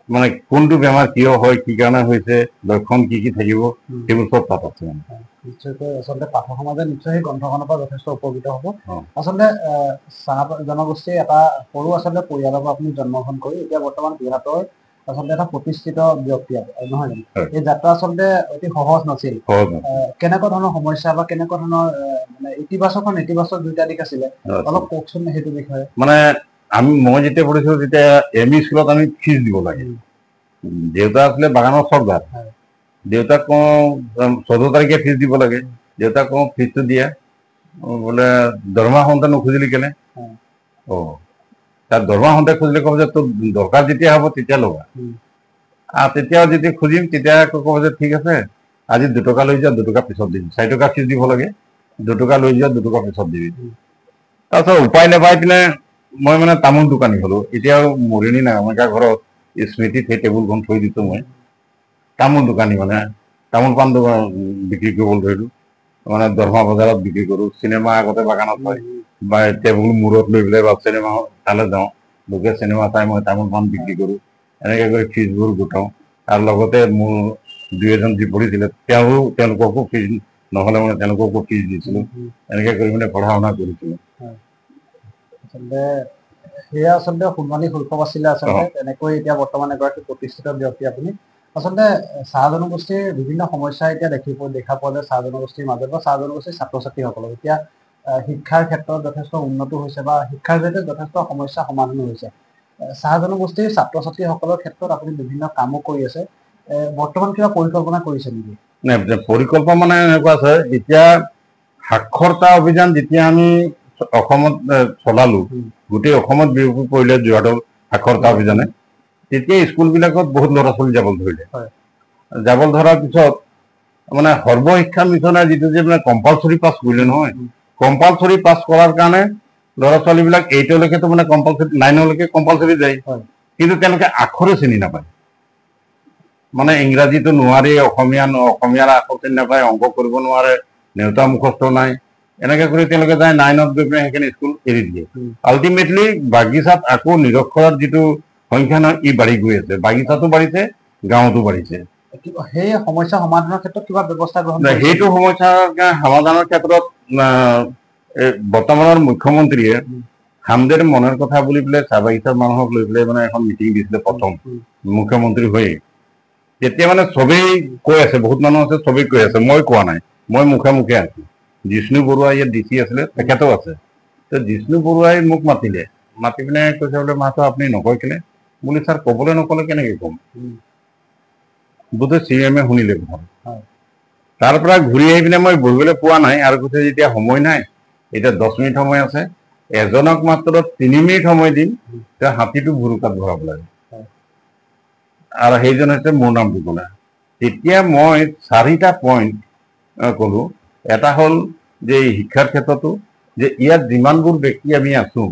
মানে কোনটো বেমাৰ কিয় হয় কি কাৰণে হৈছে লক্ষণ কি কি থাকিব সেইবোৰ চব তাত আছে নিশ্চয়কৈ আচলতে পাঠক সমাজে নিশ্চয় সেই গ্ৰন্থখনৰ পৰা যথেষ্ট উপকৃত হ'ব আচলতে চাহ জনগোষ্ঠীৰ এটা সৰু আচলতে পৰিয়ালৰ পৰা আপুনি জন্মগ্ৰহণ কৰি এতিয়া বৰ্তমান যোৰহাটৰ আচলতে এটা প্ৰতিষ্ঠিত ব্যক্তি নহয় জানো এই যাত্ৰা আচলতে অতি সহজ নাছিল কেনেকুৱা ধৰণৰ সমস্যা বা কেনেকুৱা ধৰণৰ মানে ইতিবাচক আৰু নেতিবাচক দুইটা দিশ আছিলে অলপ কওকচোন সেইটো বিষয়ে মানে মই যেতিয়া পঢ়িছিলোঁ তেতিয়া এম ই স্কুলত আমি ফিজ দিব লাগে দেউতা আছিলে বাগানৰ চৰ্দাৰ দেউতাক কওঁ 14 তাৰিখে ফিজ দিব লাগে দেউতাক কওঁ ফিজটো দিয়া বোলে দৰমহা সন্তান নুখুজিলি কেনে তাৰ দৰমহা সন্তান খুজিলে ক'ব যে তোৰ দৰকাৰ যেতিয়া হ'ব তেতিয়া ল'বা তেতিয়াও যেতিয়া খুজিম তেতিয়া ক'ব যে ঠিক আছে আজি 2 টকা লৈ যোৱা 2 টকা পিছত দিম 4 টকা ফিজ দিব লাগে 2 টকা লৈ যোৱা 2 টকা পিছত দিবি তাৰপিছত উপায় নাপাই পিনে মই মানে তামোল দোকানী হ'লো এতিয়াও মৰিণী নাগামাকা ঘৰত স্মৃতিত সেই টেবুলখন থৈ দিছোঁ মই তামোল দোকানী মানে তামোল পাণ দোকান বিক্ৰী কৰিবলৈ ধৰিলোঁ মানে দৰমহা বজাৰত বিক্ৰী কৰোঁ চিনেমা আগতে বাগানত হয় বা টেবুল মূৰত লৈ পেলাই বা চিনেমা তালৈ যাওঁ লোকে চিনেমা চাই মই তামোল পাণ বিক্ৰী কৰোঁ এনেকৈ কৰি ফিজবোৰ গোটাওঁ আৰু লগতে মোৰ 2 এজন যি পঢ়িছিলে তেওঁলোককো ফিজ নহ'লে মানে তেওঁলোককো ফিজ দিছিলোঁ এনেকৈ কৰি মানে পঢ়া শুনা কৰিছিলোঁ। আচলতে সেয়া আচলতে সোণোৱালী শৈশৱ আছিলে আচলতে। তেনেকৈ এতিয়া বৰ্তমান এগৰাকী প্ৰতিষ্ঠিত ব্যক্তি আপুনি। আচলতে চাহ জনগোষ্ঠীৰ বিভিন্ন সমস্যা এতিয়া দেখা পোৱা যায় চাহ জনগোষ্ঠীৰ মাজত বা চাহ জনগোষ্ঠীৰ ছাত্ৰ ছাত্ৰীসকলক। এতিয়া শিক্ষাৰ ক্ষেত্ৰত যথেষ্ট উন্নত হৈছে বা শিক্ষাৰ জৰিয়তে যথেষ্ট সমস্যা সমাধান হৈছে। চাহ জনগোষ্ঠীৰ ছাত্ৰ ছাত্ৰীসকলৰ ক্ষেত্ৰত আপুনি বিভিন্ন কামো কৰি আছে। বৰ্তমান কিবা পৰিকল্পনা কৰিছে নেকি? নাই, পৰিকল্পনা মানে এনেকুৱা আছে, এতিয়া সাক্ষৰতা অভিযান যেতিয়া আমি অসমত চলালো, গোটেই অসমত বিয়পি পৰিলে যোৰহাটৰ সাক্ষৰতা অভিযানে, তেতিয়া স্কুলবিলাকত বহুত ল'ৰা ছোৱালী যাব ধৰিলে। যাব ধৰাৰ পিছত মানে সৰ্বশিক্ষা মিছনে যিটো যে মানে কম্পালচৰি পাছ কৰিলে নহয়, কম্পালচৰি পাছ কৰাৰ কাৰণে ল'ৰা ছোৱালীবিলাক 8লৈকেতো মানে কম্পালচৰি, 9লৈকে কম্পালচৰি যায়, কিন্তু তেওঁলোকে আখৰে চিনি নাপায়। মানে ইংৰাজীটো নোৱাৰি, অসমীয়াৰ আখৰ চিনি নাপায়, অংক কৰিব নোৱাৰে, নেওতা মুখস্থ নাই, এনেকৈ কৰি তেওঁলোকে যায় 9ত গৈ পেলাই সেইখিনি স্কুল এৰি দিয়ে। আল্টিমেটলি বাগিচাত আকৌ নিৰক্ষৰৰ যিটো সংখ্যা নহয়, ই বাঢ়ি গৈ আছে। বাগিচাতো বাঢ়িছে, গাঁৱতো বাঢ়িছে। সেই সমস্যা সমাধানৰ ক্ষেত্ৰত কিবা ব্যৱস্থা গ্ৰহণ কৰিছে? সেইটো সমস্যা সমাধানৰ ক্ষেত্ৰত বৰ্তমানৰ মুখ্যমন্ত্ৰীয়ে হামদেৰ মনেৰ কথা বুলি পেলাই চাহ বাগিচাৰ মানুহক লৈ পেলাই মানে এখন মিটিং দিছিলে প্ৰথম মুখ্যমন্ত্ৰী হৈ। তেতিয়া মানে চবেই কৈ আছে, বহুত মানুহ আছে, চবেই কৈ আছে, মই কোৱা নাই, মই মুখে মুখে আছো। জিষ্ণু বৰুৱা ইয়াত DC আছিলে, তেখেতেও আছে। তো জিষ্ণু বৰুৱাই মোক মাতি পিনে কৈছে বোলে মাহতো আপুনি নকয় কেলে? বুলি ছাৰ ক'বলৈ নক'লে কেনেকৈ ক'ম? বোধহয় CM শুনিলে কথা। তাৰ পৰা ঘূৰি আহি পিনে মই বহিবলৈ পোৱা নাই, আৰু কৈছে যেতিয়া সময় নাই, এতিয়া 10 মিনিট সময় আছে, এজনক মাত্ৰ 3 মিনিট সময় দিম, তেওঁ হাতীটো ভুৰুকাত ভৰাব লাগে। আৰু সেইজন হৈছে মোৰ নামটো ক'লে। তেতিয়া মই 4টা পইণ্ট ক'লো। এটা হ'ল যে এই শিক্ষাৰ ক্ষেত্ৰতো যে ইয়াত যিমানবোৰ ব্যক্তি আমি আছো,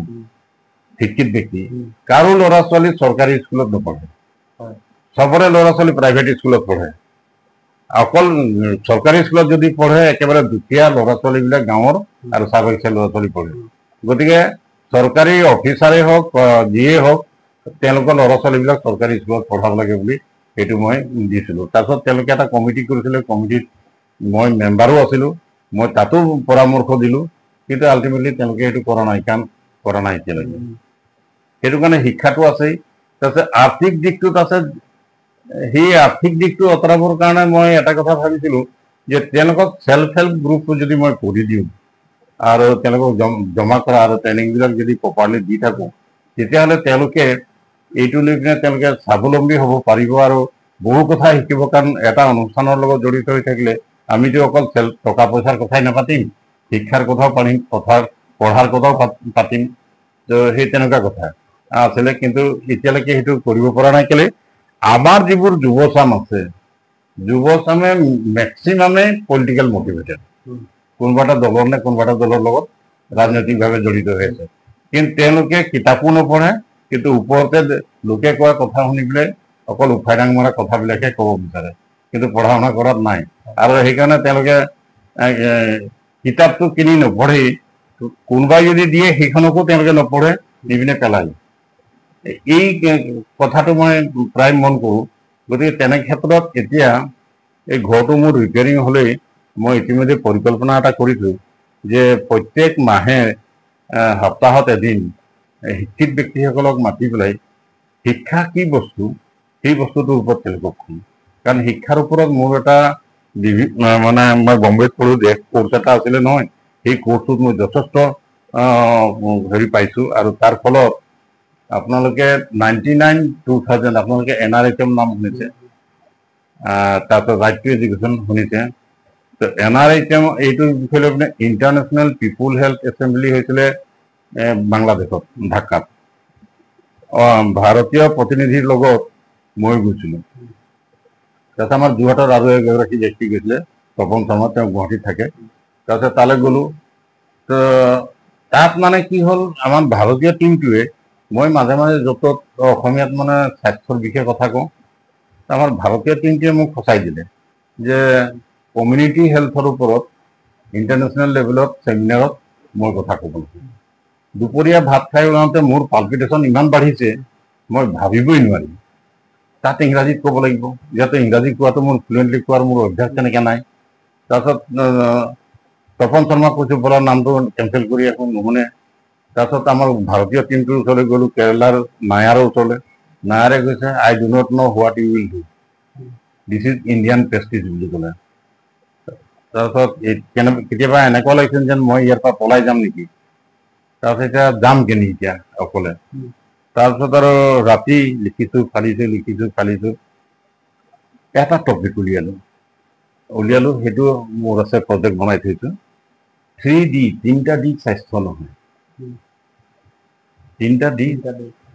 শিক্ষিত ব্যক্তি, কাৰো ল'ৰা ছোৱালী চৰকাৰী স্কুলত নপঢ়ে, চবৰে ল'ৰা ছোৱালী প্ৰাইভেট স্কুলত পঢ়ে। অকল চৰকাৰী স্কুলত যদি পঢ়ে, একেবাৰে দুখীয়া ল'ৰা ছোৱালীবিলাক গাঁৱৰ আৰু চাহ বাগিচাৰ ল'ৰা ছোৱালী পঢ়ে। গতিকে চৰকাৰী অফিচাৰেই হওক, যিয়েই হওক, তেওঁলোকৰ ল'ৰা ছোৱালীবিলাক চৰকাৰী স্কুলত পঢ়াব লাগে বুলি সেইটো মই দিছিলোঁ। তাৰপিছত তেওঁলোকে এটা কমিটি কৰিছিলে, কমিটিত মই মেম্বাৰো আছিলোঁ, মই তাতো পৰামৰ্শ দিলোঁ, কিন্তু আল্টিমেটলি তেওঁলোকে সেইটো কৰা নাই এতিয়ালৈকে। সেইটো কাৰণে শিক্ষাটো আছেই। তাৰপিছত আৰ্থিক দিশটোত আছে, সেই আৰ্থিক দিশটো আঁতৰাবৰ কাৰণে মই এটা কথা ভাবিছিলোঁ যে তেওঁলোকক সেল্ফ হেল্প গ্ৰুপ যদি মই কৰি দিওঁ আৰু তেওঁলোকক জমা কৰা আৰু ট্ৰেইনিংবিলাক যদি প্ৰপাৰলি দি থাকোঁ, তেতিয়াহ'লে তেওঁলোকে এইটো লৈ পিনে তেওঁলোকে স্বাৱলম্বী হ'ব পাৰিব আৰু বহু কথা শিকিব। কাৰণ এটা অনুষ্ঠানৰ লগত জড়িত হৈ থাকিলে আমিতো অকল টকা পইচাৰ কথাই নাপাতিম, শিক্ষাৰ কথাও পাতিম, পঢ়াৰ কথাও পাতিম। তো সেই তেনেকুৱা কথা আছিলে, কিন্তু এতিয়ালৈকে সেইটো কৰিব পৰা নাই। কেলে আমাৰ যিবোৰ যুৱচাম আছে, যুৱচামে মেক্সিমামে পলিটিকেল মটিভেটেড, কোনোবা এটা দলৰ নে কোনোবা এটা দলৰ লগত ৰাজনৈতিকভাৱে জড়িত হৈ আছে, কিন্তু তেওঁলোকে কিতাপো নপঢ়ে, কিন্তু ওপৰতে লোকে কোৱা কথা শুনি পেলাই অকল উফাই ডাং মৰা কথাবিলাকে ক'ব বিচাৰে, কিন্তু পঢ়া শুনা কৰাত নাই। আৰু সেইকাৰণে তেওঁলোকে কিতাপটো কিনি নপঢ়েই, কোনোবাই যদি দিয়ে সেইখনকো তেওঁলোকে নপঢ়ে, দি পিনে পেলায়। এই কথাটো মই প্ৰায় মন কৰোঁ। গতিকে তেনে ক্ষেত্ৰত এতিয়া এই ঘৰটো মোৰ ৰিপেয়াৰিং হ'লেই মই ইতিমধ্যে পৰিকল্পনা এটা কৰিছোঁ যে প্ৰত্যেক মাহে সপ্তাহত এদিন শিক্ষিত ব্যক্তিসকলক মাতি পেলাই শিক্ষা কি বস্তু সেই বস্তুটোৰ ওপৰত তেওঁলোকক কম। কাৰণ শিক্ষাৰ ওপৰত মোৰ এটা মানে মই বম্বেত পঢ়োঁ, কোৰ্চ এটা আছিলে নহয়, সেই কোৰ্চটোত মই যথেষ্ট হেৰি পাইছোঁ। আৰু তাৰ ফলত আপোনালোকে 99-2000 আপোনালোকে NRHM নাম শুনিছে, তাৰপিছত ৰাইট টু এডুকেশ্যন শুনিছে। তো NRHM এইটোৰ বিষয়ে লৈ পিনে ইণ্টাৰনেশ্যনেল পিপুল হেল্থ এছেম্বলি হৈছিলে বাংলাদেশত, ঢাকাত। ভাৰতীয় প্ৰতিনিধিৰ লগত মই গৈছিলোঁ। তাৰপিছত আমাৰ যোৰহাটৰ আৰু এগৰাকী ব্যক্তি গৈছিলে, তপন শৰ্মা, তেওঁ গুৱাহাটীত থাকে। তাৰপিছত তালৈ গ'লোঁ। তো তাত মানে কি হ'ল, আমাৰ ভাৰতীয় টীমটোৱে, মই মাজে মাজে য'ত ত'ত অসমীয়াত মানে স্বাস্থ্যৰ বিষয়ে কথা কওঁ, আমাৰ ভাৰতীয় টীমটোৱে মোক সঁচাই দিলে যে কমিউনিটি হেল্থৰ ওপৰত ইণ্টাৰনেশ্যনেল লেভেলত ছেমিনাৰত মই কথা ক'ব লাগিব। দুপৰীয়া ভাত খাই ওলাওঁতে মোৰ পালপিটেশ্যন ইমান বাঢ়িছে, মই ভাবিবই নোৱাৰিম। তাত ইংৰাজীত ক'ব লাগিব, যিহেতু ইংৰাজী কোৱাটো মোৰ ফ্লুৱেণ্টলি কোৱাৰ মোৰ অভ্যাস তেনেকৈ নাই। তাৰপিছত তপন শৰ্মাক কৈছোঁ ব'লা নামটো কেঞ্চেল কৰি আকৌ নুশুনে। তাৰপিছত আমাৰ ভাৰতীয় টিমটোৰ ওচৰলৈ গ'লোঁ, কেৰেলাৰ নায়াৰৰ ওচৰলৈ। নায়াৰে কৈছে I do not know' what you will do, this is Indian prestige বুলি ক'লে। তাৰপিছত কেতিয়াবা এনেকুৱা লাগিছিল যেন মই ইয়াৰ পৰা পলাই যাম নেকি। তাৰপিছত এতিয়া যাম কেনি এতিয়া অকলে। তাৰপিছত আৰু ৰাতি লিখিছোঁ ফালিছোঁ এটা টপিক উলিয়ালোঁ, সেইটো মোৰ আছে প্ৰজেক্ট বনাই থৈছোঁ। 3D, 3টা D স্বাস্থ্য নহয়, 3টা D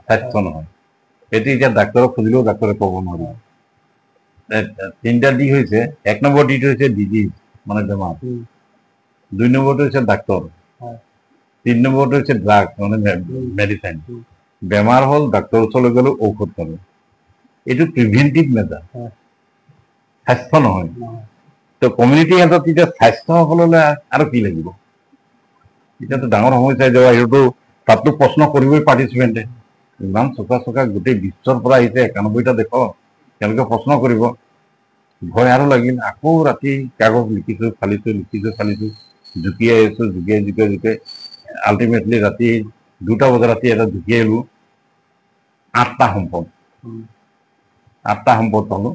স্বাস্থ্য নহয়। সেইটো এতিয়া ডাক্তৰক সুধিলেও ডাক্তৰে ক'ব নোৱাৰিব। 3টা D হৈছে, 1 নম্বৰ ডিটো হৈছে ডিজিজ মানে বেমাৰ, 2 নম্বৰটো হৈছে ডাক্তৰ, 3 নম্বৰটো হৈছে ড্ৰাগ মানে মেডিচিন। বেমাৰ হ'ল ডাক্তৰৰ ওচৰলৈ গ'লো ঔষধ পালোঁ, এইটো প্ৰিভেণ্টিভ মেজাৰ, স্বাস্থ্য নহয়। তো কমিউনিটি হেল্থত এতিয়া স্বাস্থ্য সকললৈ আৰু কি লাগিব? এতিয়াতো ডাঙৰ সমস্যা যাব। এইটো তাততো প্ৰশ্ন কৰিবই পাৰ্টিচিপেণ্টে, ইমান চোকা গোটেই বিশ্বৰ পৰা আহিছে 91টা দেশৰ, তেওঁলোকে প্ৰশ্ন কৰিব। ভয় আৰু লাগিল। আকৌ ৰাতি কাগজ লিখিছোঁ ফালিছোঁ, জুকিয়াই আছোঁ, জুকিয়াই আল্টিমেটলি ৰাতি 2টা বজাত ৰাতি এটা জুকিয়ালোঁ। 8টা সম্পদ পালোঁ।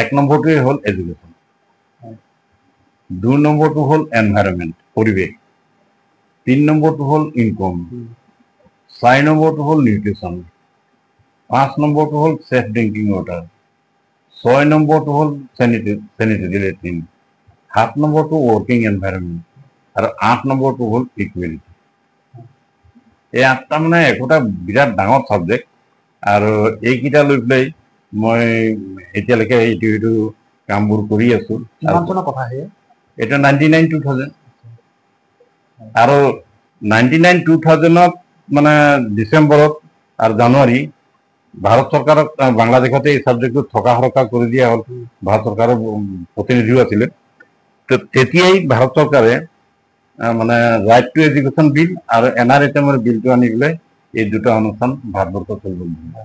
1 নম্বৰটোৱে হ'ল এডুকেশ্যন, 2 নম্বৰটো হ'ল এনভাইৰনমেণ্ট পৰিৱেশ, 3 নম্বৰটো হ'ল ইনকম, 4 নম্বৰটো হ'ল নিউট্ৰিশ্যন, 5 নম্বৰটো হ'ল ছেফ ড্ৰিংকিং ৱাটাৰ, 6 নম্বৰটো হ'ল চেনিটেৰী লেট্ৰিন, 7 নম্বৰটো ৱৰ্কিং এনভাইৰনমেণ্ট আৰু 8 নম্বৰটো হ'ল ইকুৱেলিটি। এই 8টা মানে একোটা বিৰাট ডাঙৰ ছাবজেক্ট আৰু এইকেইটা লৈ পেলাই মই এতিয়ালৈকে এইটো কামবোৰ কৰি আছোঁ। এইটো 99-2000 আৰু 99-2000ত মানে ডিচেম্বৰত আৰু জানুৱাৰী ভাৰত চৰকাৰক বাংলাদেশতে এই ছাবজেক্টটো থকা সৰকা কৰি দিয়া হ'ল। ভাৰত চৰকাৰৰ প্ৰতিনিধিও আছিলে। তো তেতিয়াই ভাৰত চৰকাৰে মানে ৰাইট টু এডুকেশ্যন বিল আৰু NRHM-ৰ বিলটো আনি পেলাই এই 2টা অনুষ্ঠান ভাৰতবৰ্ষত চলিব দিলে।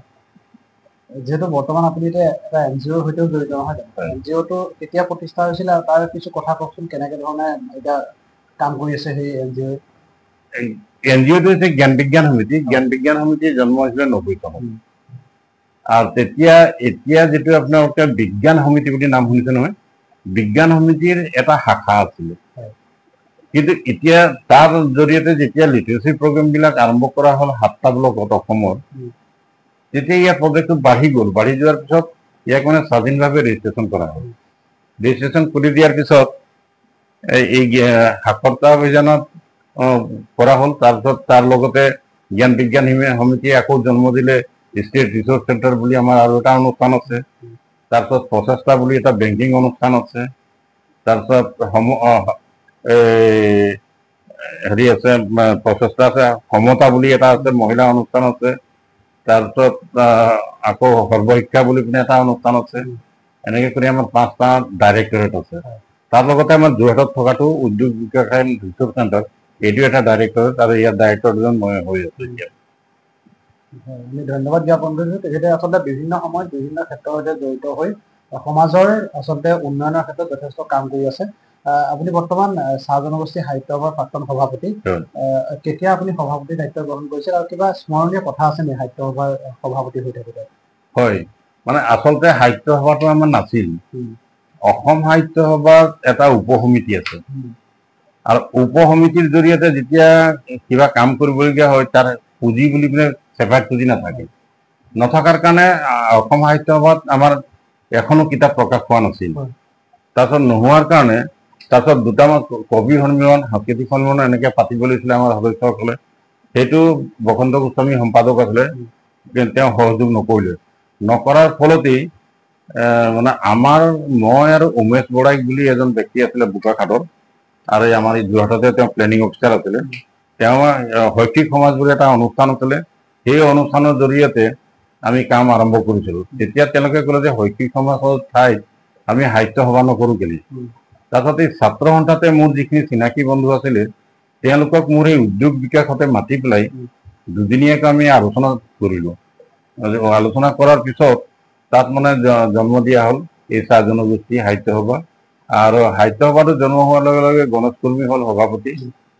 যিহেতু বৰ্তমান আপুনি এতিয়া এটা NGOৰ সৈতেও জড়িত নহয় জানো? NGOটো কেতিয়া প্ৰতিষ্ঠা হৈছিল আৰু তাৰ কিছু কথা কওকচোন, কেনেকে ধৰণে এতিয়া কাম কৰি আছে সেই NGO? NGOটো হৈছে জ্ঞান বিজ্ঞান সমিতি। জ্ঞান বিজ্ঞান সমিতি জন্ম হৈছিলে 90 চনত। আৰু এতিয়া যিটো আপোনালোকে বিজ্ঞান সমিতি বুলি নাম শুনিছে নহয়, বিজ্ঞান সমিতিৰ এটা শাখা আছিলে। কিন্তু এতিয়া তাৰ জৰিয়তে যেতিয়া লিটাৰেচি প্ৰগ্ৰেমবিলাক আৰম্ভ কৰা হ'ল 7টা ব্লকত অসমৰ, তেতিয়া ইয়াৰ প্ৰজেক্টটো বাঢ়ি গ'ল। বাঢ়ি যোৱাৰ পিছত ইয়াক মানে স্বাধীনভাৱে ৰেজিষ্ট্ৰেশ্যন কৰা হ'ল। ৰেজিষ্ট্ৰেশ্যন কৰি দিয়াৰ পিছত এই সাক্ষৰতা অভিযানত কৰা হ'ল। তাৰপিছত তাৰ লগতে জ্ঞান বিজ্ঞান সমিতিয়ে আকৌ জন্ম দিলে ষ্টেট ৰিচৰ্চ চেণ্টাৰ বুলি আমাৰ আৰু এটা অনুষ্ঠান আছে। তাৰপিছত প্ৰচেষ্টা বুলি এটা বেংকিং অনুষ্ঠান আছে। তাৰপিছত হেৰি আছে, প্ৰচেষ্টা আছে, সমতা বুলি এটা আছে, মহিলা অনুষ্ঠান আছে। তাৰপিছত আকৌ সৰ্বশিক্ষা বুলি পিনে এটা অনুষ্ঠান আছে। এনেকে কৰি আমাৰ 5টা ডাইৰেক্টৰেট আছে। তাৰ লগতে আমাৰ যোৰহাটত থকাটো উদ্যোগ বিকাশ ৰিচৰ্চ চেণ্টাৰ, এইটো এটা ডাইৰেক্টৰেট আৰু ইয়াৰ ডাইৰেক্টৰ দুজন মই হৈ আছো এতিয়া। আমি ধন্যবাদ জ্ঞাপন কৰিছোঁ। তেখেতে আচলতে বিভিন্ন সময়ত বিভিন্ন ক্ষেত্ৰৰ সৈতে জড়িত হৈ সমাজৰ আচলতে উন্নয়নৰ ক্ষেত্ৰত যথেষ্ট কাম কৰি আছে। আপুনি বৰ্তমান চাহ জনগোষ্ঠী সাহিত্য সভাৰ প্ৰাক্তন সভাপতি। কেতিয়া আপুনি সভাপতিৰ দায়িত্ব গ্ৰহণ কৰিছিল আৰু কিবা স্মৰণীয় কথা আছে নেকি সাহিত্য সভাৰ সভাপতি হৈ থাকোঁতে? হয়, মানে আচলতে সাহিত্য সভাটো আমাৰ নাছিল। অসম সাহিত্য সভাৰ এটা উপসমিতি আছে আৰু উপসমিতিৰ জৰিয়তে যেতিয়া কিবা কাম কৰিবলগীয়া হয় তাৰ পুঁজি বুলি পিনে ছেপাৰেট পুঁজি নথকাৰ কাৰণে অসম সাহিত্য সভাত আমাৰ এখনো কিতাপ প্ৰকাশ পোৱা নাছিল। তাৰপিছত নোহোৱাৰ কাৰণে তাৰপিছত 2টামান কবি সন্মিলন, সাংস্কৃতিক সন্মিলন এনেকৈ পাতিব লৈছিলে আমাৰ সদস্যসকলে। সেইটো বসন্ত গোস্বামী সম্পাদক আছিলে, তেওঁ সহযোগ নকৰাৰ ফলতেই মানে মই আৰু উমেশ বৰাইক বুলি এজন ব্যক্তি আছিলে বোকাখাটৰ, আৰু আমাৰ এই যোৰহাটতে তেওঁ প্লেনিং অফিচাৰ আছিলে। তেওঁ শৈক্ষিক সমাজ বুলি এটা অনুষ্ঠান আছিলে, সেই অনুষ্ঠানৰ জৰিয়তে আমি কাম আৰম্ভ কৰিছিলোঁ। তেতিয়া তেওঁলোকে ক'লে যে শৈক্ষিক সমাজৰ ঠাইত আমি সাহিত্য সভা নকৰোঁ কেলি। তাৰপিছত এই ছাত্ৰ সন্থাতে মোৰ যিখিনি চিনাকি বন্ধু আছিলে তেওঁলোকক মোৰ এই উদ্যোগ বিকাশতে মাতি পেলাই দুদিনীয়াকৈ আমি আলোচনা কৰিলোঁ। আলোচনা কৰাৰ পিছত তাত মানে জন্ম দিয়া হ'ল এই চাহ জনগোষ্ঠী সাহিত্য সভা। আৰু সাহিত্য সভাতো জন্ম হোৱাৰ লগে লগে গণেশ কুৰ্মী হ'ল সভাপতি,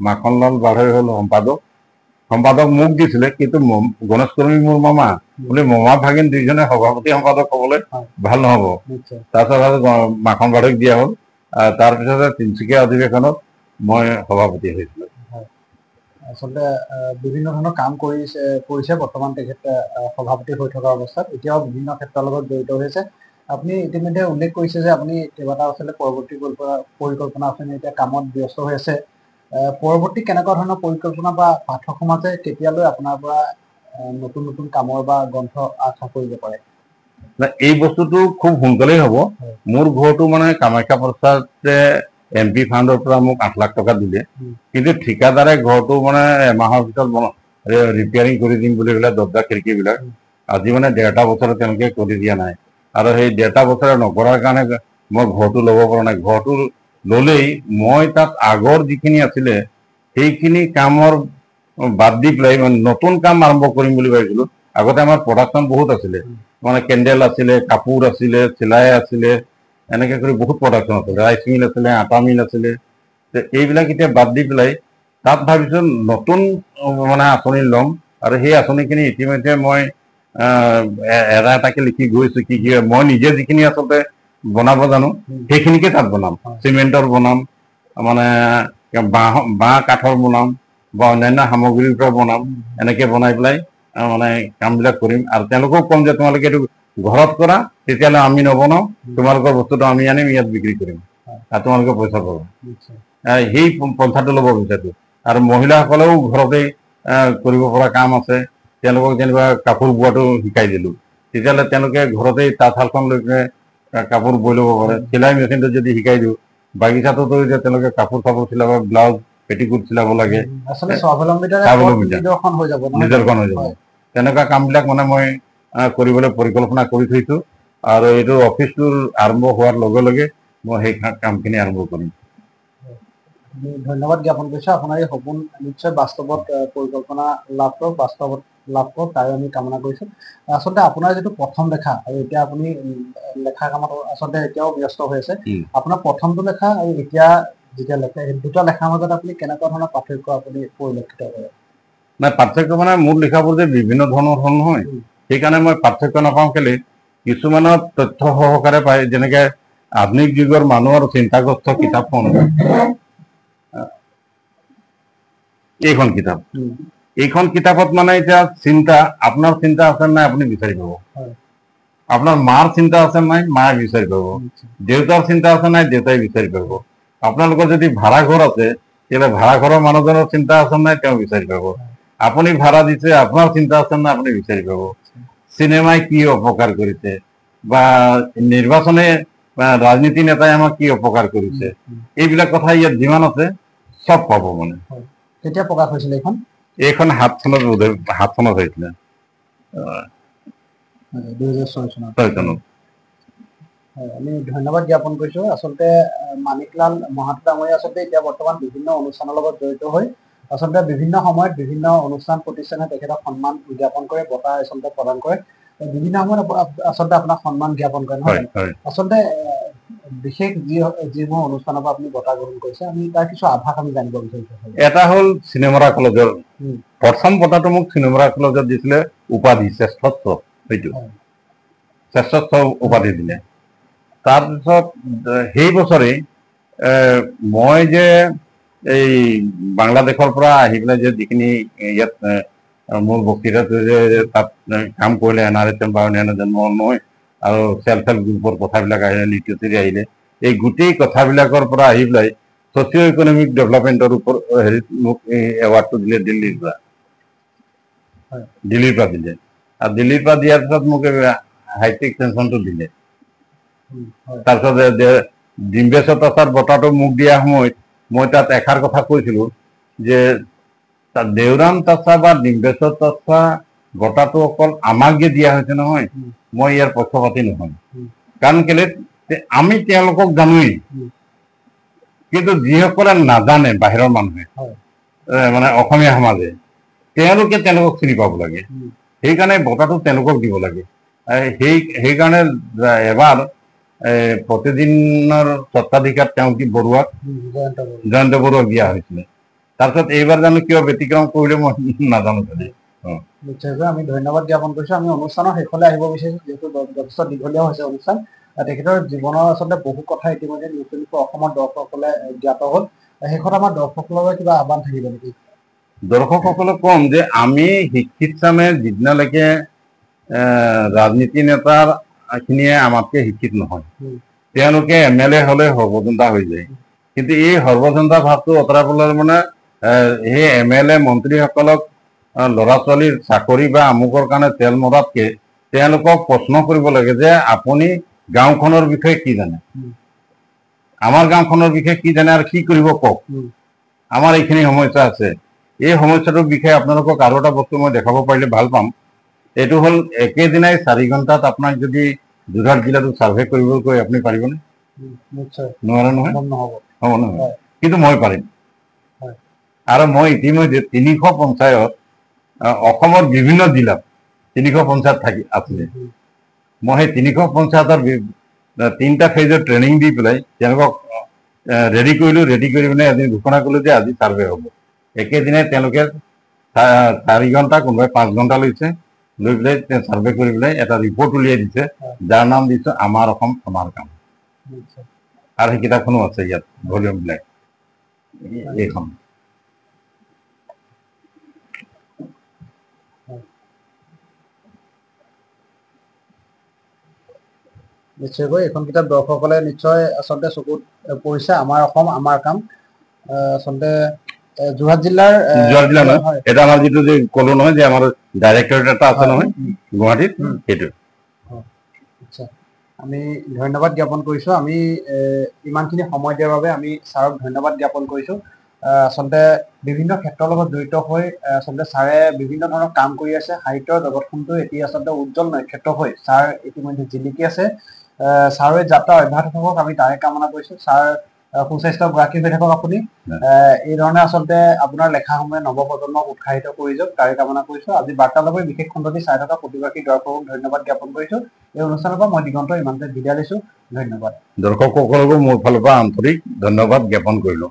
মাখনলাল বাঢ়ৈ হ'ল সম্পাদক। সম্পাদক মোক দিছিলে, কিন্তু গণেশ কুৰ্মী মোৰ মামা বুলি মামা ভাগিন দুইজনে সভাপতি সম্পাদক হ'বলৈ ভাল নহ'ব। তাৰপিছত আৰু মাখন বাঢ়ৈক দিয়া হ'ল। তাৰপিছতে তিনিচুকীয়া অধিৱেশনত মই সভাপতি হৈছিলো। আচলতে বিভিন্ন ধৰণৰ কাম কৰিছে বৰ্তমান তেখেত সভাপতি হৈ থকা অৱস্থাত, এতিয়াও বিভিন্ন ক্ষেত্ৰৰ লগত জড়িত হৈছে। আপুনি ইতিমধ্যে উল্লেখ কৰিছে যে আপুনি কেইবাটাও আচলতে পৰৱৰ্তী পৰিকল্পনা আপুনি এতিয়া কামত ব্যস্ত হৈ আছে। পৰৱৰ্তী কেনেকুৱা ধৰণৰ পৰিকল্পনা বা পাঠক সমাজে কেতিয়ালৈ আপোনাৰ পৰা নতুন নতুন কামৰ বা গ্ৰন্থ আশা কৰিব পাৰে? এই বস্তুটো খুব সোনকালেই হ'ব। মোৰ ঘৰটো মানে কামাখ্যা প্ৰসাদে MP ফাণ্ডৰ পৰা মোক 8 লাখ টকা দিলে, কিন্তু ঠিকাদাৰে ঘৰটো মানে এমাহৰ ভিতৰত ৰিপেয়াৰিং কৰি দিম বুলি পেলাই দৰ্জা খিৰিকীবিলাক আজি মানে 1.5 বছৰে তেওঁলোকে কৰি দিয়া নাই। আৰু সেই 1.5 বছৰে নকৰাৰ কাৰণে মই ঘৰটো ল'ব পৰা নাই। ঘৰটো ল'লেই মই তাত আগৰ যিখিনি আছিলে সেইখিনি কামৰ বাদ দি পেলাই নতুন কাম আৰম্ভ কৰিম বুলি ভাবিছিলো। আগতে আমাৰ প্ৰডাকশ্যন বহুত আছিলে, মানে কেণ্ডেল আছিলে, কাপোৰ আছিলে, চিলাই আছিলে, এনেকে কৰি বহুত প্ৰডাকশ্যন আছিলে, ৰাইচ মিল আছিলে, আটা মিল আছিলে। এইবিলাক এতিয়া বাদ দি পেলাই তাত ভাবিছো নতুন মানে আঁচনি ল'ম। আৰু সেই আঁচনিখিনি ইতিমধ্যে মই এটা এটাকে লিখি গৈছো। কি কি মই নিজে যিখিনি আচলতে বনাব জানো সেইখিনিকে তাত বনাম। চিমেণ্টৰ বনাম, মানে বাঁহ কাঠৰ বনাম বা অন্যান্য সামগ্ৰীৰ পৰা বনাম। এনেকে বনাই পেলাই মানে কামবিলাক কৰিম। আৰু তেওঁলোকক ক'ম যে তোমালোকে এইটো ঘৰত কৰা, তেতিয়াহ'লে আমি নবনাওঁ, তোমালোকৰ বস্তুটো আমি আনিম, ইয়াত বিক্ৰী কৰিম আৰু তোমালোকে পইচা পাবা। সেই পন্থাটো ল'ব বিচাৰিছো। আৰু মহিলাসকলেও ঘৰতে কৰিব পৰা কাম আছে। তেওঁলোকক যেনিবা কাপোৰ বোৱাটো শিকাই দিলো, তেতিয়াহ'লে তেওঁলোকে ঘৰতেই তাঁতশালখন লৈ কিনে কাপোৰ বৈ ল'ব পাৰে। চিলাই মেচিনটো যদি শিকাই দিওঁ, বাগিচাটোতো এতিয়া তেওঁলোকে কাপোৰ চিলাব, ব্লাউজ পেটিকোট চিলাব লাগে, নিদৰ্শন হৈ যাব। তেনেকুৱা কামবিলাক মানে মই কৰিবলৈ পৰিকল্পনা কৰি থৈছো। আৰু এইটো অফিচটোৰ আৰম্ভ হোৱাৰ লগে লগে মই সেই কামখিনি আৰম্ভ কৰিম। ধন্যবাদ জ্ঞাপন কৰিছো। আপোনাৰ এই সপোন নিশ্চয় বাস্তৱত পৰিকল্পনা বাস্তৱত লাভ কৰক তাৰে আমি কামনা কৰিছো। আচলতে আপোনাৰ যিটো প্ৰথম লেখা আৰু এতিয়া আপুনি লেখা কামত আচলতে এতিয়াও ব্যস্ত হৈ আছে, আপোনাৰ প্ৰথমটো লেখা আৰু এতিয়া যেতিয়া লেখা, এই দুটা লেখাৰ মাজত আপুনি কেনেকুৱা ধৰণৰ পাৰ্থক্য আপুনি পৰিলক্ষিত কৰে? নাই, পাৰ্থক্য মানে মোৰ লিখাবোৰ যে বিভিন্ন ধৰণৰ হ'ল নহয়, সেইকাৰণে মই পাৰ্থক্য নাপাওঁ। কেলে কিছুমানত তথ্য সহকাৰে পায়, যেনেকে আধুনিক যুগৰ মানুহৰ চিন্তাগ্ৰস্ত কিতাপখন, এইখন কিতাপত মানে এতিয়া চিন্তা, আপোনাৰ চিন্তা আছে নাই আপুনি বিচাৰি পাব। আপোনাৰ মাৰ চিন্তা আছে নাই, মায়ে বিচাৰি পাব। দেউতাৰ চিন্তা আছে নাই, দেউতাই বিচাৰি পাব। আপোনালোকৰ যদি ভাড়া ঘৰ আছে, তেতিয়াহ'লে ভাড়া ঘৰৰ মানুহজনৰ চিন্তা আছে নাই, তেওঁ বিচাৰি পাব। আপুনি ভাড়া দিছে, আপোনাৰ চিন্তা আছে নাই, আপুনি বিচাৰি পাব। চিনেমাই কি অপকাৰ কৰিছে, বা নিৰ্বাচনে ৰাজনীতি নেতাই আমাক কি অপকাৰ কৰিছে, এইবিলাক কথা ইয়াত যিমান আছে চব পাব। মানে কেতিয়া প্ৰকাশ হৈছিলে এইখন? 7 চনত হৈছিলে, 2006 চনত। আমি ধন্যবাদ জ্ঞাপন কৰিছো। আচলতে মানিকলাল মহাতো ডাঙৰীয়া আচলতে এতিয়া বৰ্তমান বিভিন্ন অনুষ্ঠানৰ লগত জড়িত হৈ আচলতে বিভিন্ন সময়ত বিভিন্ন অনুষ্ঠান প্ৰতিষ্ঠানে তেখেতক সন্মান জ্ঞাপন কৰে, বঁটা আচলতে প্ৰদান কৰে। বিভিন্ন সময়ত আচলতে আপোনাক সন্মান জ্ঞাপন কৰে, নহয়? আচলতে বিশেষ যিবোৰ অনুষ্ঠানৰ পৰা আপুনি বঁটা গ্ৰহণ কৰিছে, আমি তাৰ কিছু আভাস আমি জানিব বিচাৰিছো। এটা হ'ল চিনেমৰা কলেজৰ প্ৰথম বঁটাটো মোক চিনেমৰা কলেজত দিছিলে, উপাধি শ্ৰেষ্ঠত্ব, সেইটো শ্ৰেষ্ঠত্ব উপাধি দিলে। তাৰপিছত সেই বছৰেই মই যে এই বাংলাদেশৰ পৰা আহি পেলাই যে যিখিনি ইয়াত মোৰ বক্তৃতাটো যে তাত কাম কৰিলে, NRSM বা অন্যান্য জন্ম নহয়, আৰু চেল্ফ হেল্প গ্ৰুপৰ কথাবিলাক আহিলে, লিটাৰেচাৰী আহিলে, এই গোটেই কথাবিলাকৰ পৰা আহি পেলাই ছ'চিঅ' ইকনমিক ডেভেলপমেণ্টৰ ওপৰত হেৰিত মোক এই এৱাৰ্ডটো দিলে দিল্লীৰ পৰা দিলে। আৰু দিল্লীৰ পৰা দিয়াৰ পিছত মোক হাইটেক পেঞ্চনটো দিলে। তাৰপিছত ডিম্বেশ্বৰ তাছাৰ বঁটাটো মোক দিয়া সময়ত মই তাত এষাৰ কথা কৈছিলো যে দেওৰাম তাছা বা ডিম্বেশ্বৰ তাছা বঁটাটো অকল আমাক যে দিয়া হৈছে নহয়, মই ইয়াৰ পক্ষপাতি নহয়। কাৰণ কেলে আমি তেওঁলোকক জানোৱেই, কিন্তু যিসকলে নাজানে বাহিৰৰ মানুহে, মানে অসমীয়া সমাজে, তেওঁলোকে তেওঁলোকক চিনি পাব লাগে। সেইকাৰণে বঁটাটো তেওঁলোকক দিব লাগে। সেইকাৰণে এবাৰ প্ৰতিদিনৰ স্বত্বাধিকাৰ তেওঁ কি বৰুৱাক জয়ন্ত বৰুৱাক দিয়া হৈছিলে তাৰপিছত এইবাৰ জানো কিয় ব্যতিক্ৰম কৰিলে মই নাজানো যদি নিশ্চয়কৈ আমি ধন্যবাদ জ্ঞাপন কৰিছো আমি অনুষ্ঠানৰ শেষলৈ আহিব বিচাৰিছো যিহেতু যথেষ্ট দীঘলীয়া হৈছে অনুষ্ঠান তেখেতৰ জীৱনৰ আচলতে বহু কথা ইতিমধ্যে নিউজ 24 অসমৰ দৰ্শকসকলে জ্ঞাত হ'ল শেষত আমাৰ দৰ্শকসকলৰ কিবা আহ্বান থাকিব নেকি দৰ্শকসকলক কম যে আমি শিক্ষিত চামে যিদিনালৈকে ৰাজনীতি নেতাৰ খিনিয়ে আমাতকে শিক্ষিত নহয় তেওঁলোকে MLA হলে সৰ্বজনতা হৈ যায় কিন্তু এই সৰ্বজনতা ভাৱটো অতৰাবলৈ মানে সেই MLA মন্ত্ৰীসকলক ল'ৰা ছোৱালীৰ চাকৰি বা আমুকৰ কাৰণে তেল মৰাতকে তেওঁলোকক প্ৰশ্ন কৰিব লাগে যে আপুনি গাঁওখনৰ বিষয়ে কি জানে আমাৰ গাঁওখনৰ বিষয়ে কি জানে আৰু কি কৰিব কওক আমাৰ এইখিনি সমস্যা আছে এই সমস্যাটোৰ বিষয়ে আপোনালোকক আৰু এটা বস্তু মই দেখাব পাৰিলে ভাল পাম এইটো হ'ল একেদিনাই 4 ঘণ্টাত আপোনাক যদি যোৰহাট জিলাটো ছাৰ্ভে কৰিবলৈ কৈ আপুনি পাৰিবনে নিশ্চয় নোৱাৰে নহয় হ'ব নহয় কিন্তু মই পাৰিম আৰু মই ইতিমধ্যে 300 পঞ্চায়ত অসমৰ বিভিন্ন জিলাত 300 পঞ্চায়ত আছিলে মই সেই 300 পঞ্চায়তৰ 3টা ফেজৰ ট্ৰেইনিং দি পেলাই তেওঁলোকক ৰেডি কৰি পিনে আজি ঘোষণা কৰিলো যে আজি ছাৰ্ভে হ'ব একেদিনাই তেওঁলোকে 4 ঘণ্টা কোনোবাই 5 ঘণ্টা লৈছে লৈ পেলাই ছাৰ্ভে কৰি পেলাই এটা ৰিপৰ্ট উলিয়াই দিছে যাৰ নাম দিছে আমাৰ অসম আমাৰ কাম আৰু সেই কিতাপখনো আছে ইয়াত ভলিউম বিলাক এইখন নিশ্চয়কৈ এইখন কিতাপ দৰ্শকসকলে নিশ্চয় আচলতে চকুত পৰিছে আমাৰ অসম আমাৰ কাম আচলতে যোৰহাট জিলাৰ নহয় এটা আমাৰ যিটো যে ক'লো নহয় যে আমাৰ ডাইৰেক্টৰেট এটা আছে নহয় গুৱাহাটীত সেইটো আচ্ছা আমি ধন্যবাদ জ্ঞাপন কৰিছো আমি ইমানখিনি সময় দিয়াৰ বাবে আমি ছাৰক ধন্যবাদ জ্ঞাপন কৰিছো আচলতে বিভিন্ন ক্ষেত্ৰৰ লগত জড়িত হৈ আচলতে ছাৰে বিভিন্ন ধৰণৰ কাম কৰি আছে সাহিত্যৰ জগতখনটো এতিয়া আচলতে উজ্জ্বল নক্ষত্ৰ হৈ ছাৰ ইতিমধ্যে জিলিকি আছে ছাৰৰ যাত্ৰা অব্যাহত থাকক আমি তাৰে কামনা কৰিছো ছাৰ সুস্বাস্থ্য গৰাকী হৈ থাকক আপুনি এই ধৰণে আচলতে আপোনাৰ লেখাসমূহে নৱপ্ৰজন্মক উৎসাহিত কৰি যাওক তাৰে কামনা কৰিছো আজি বাৰ্তালাপৰ বিশেষ খণ্ডটি চাই থকা প্ৰতিগৰাকী দৰ্শকক ধন্যবাদ জ্ঞাপন কৰিছো এই অনুষ্ঠানৰ পৰা মই দিগন্ত ইমানতে বিদায় লৈছো ধন্যবাদ দৰ্শকসকলকো মোৰ ফালৰ পৰা আন্তৰিক ধন্যবাদ জ্ঞাপন কৰিলো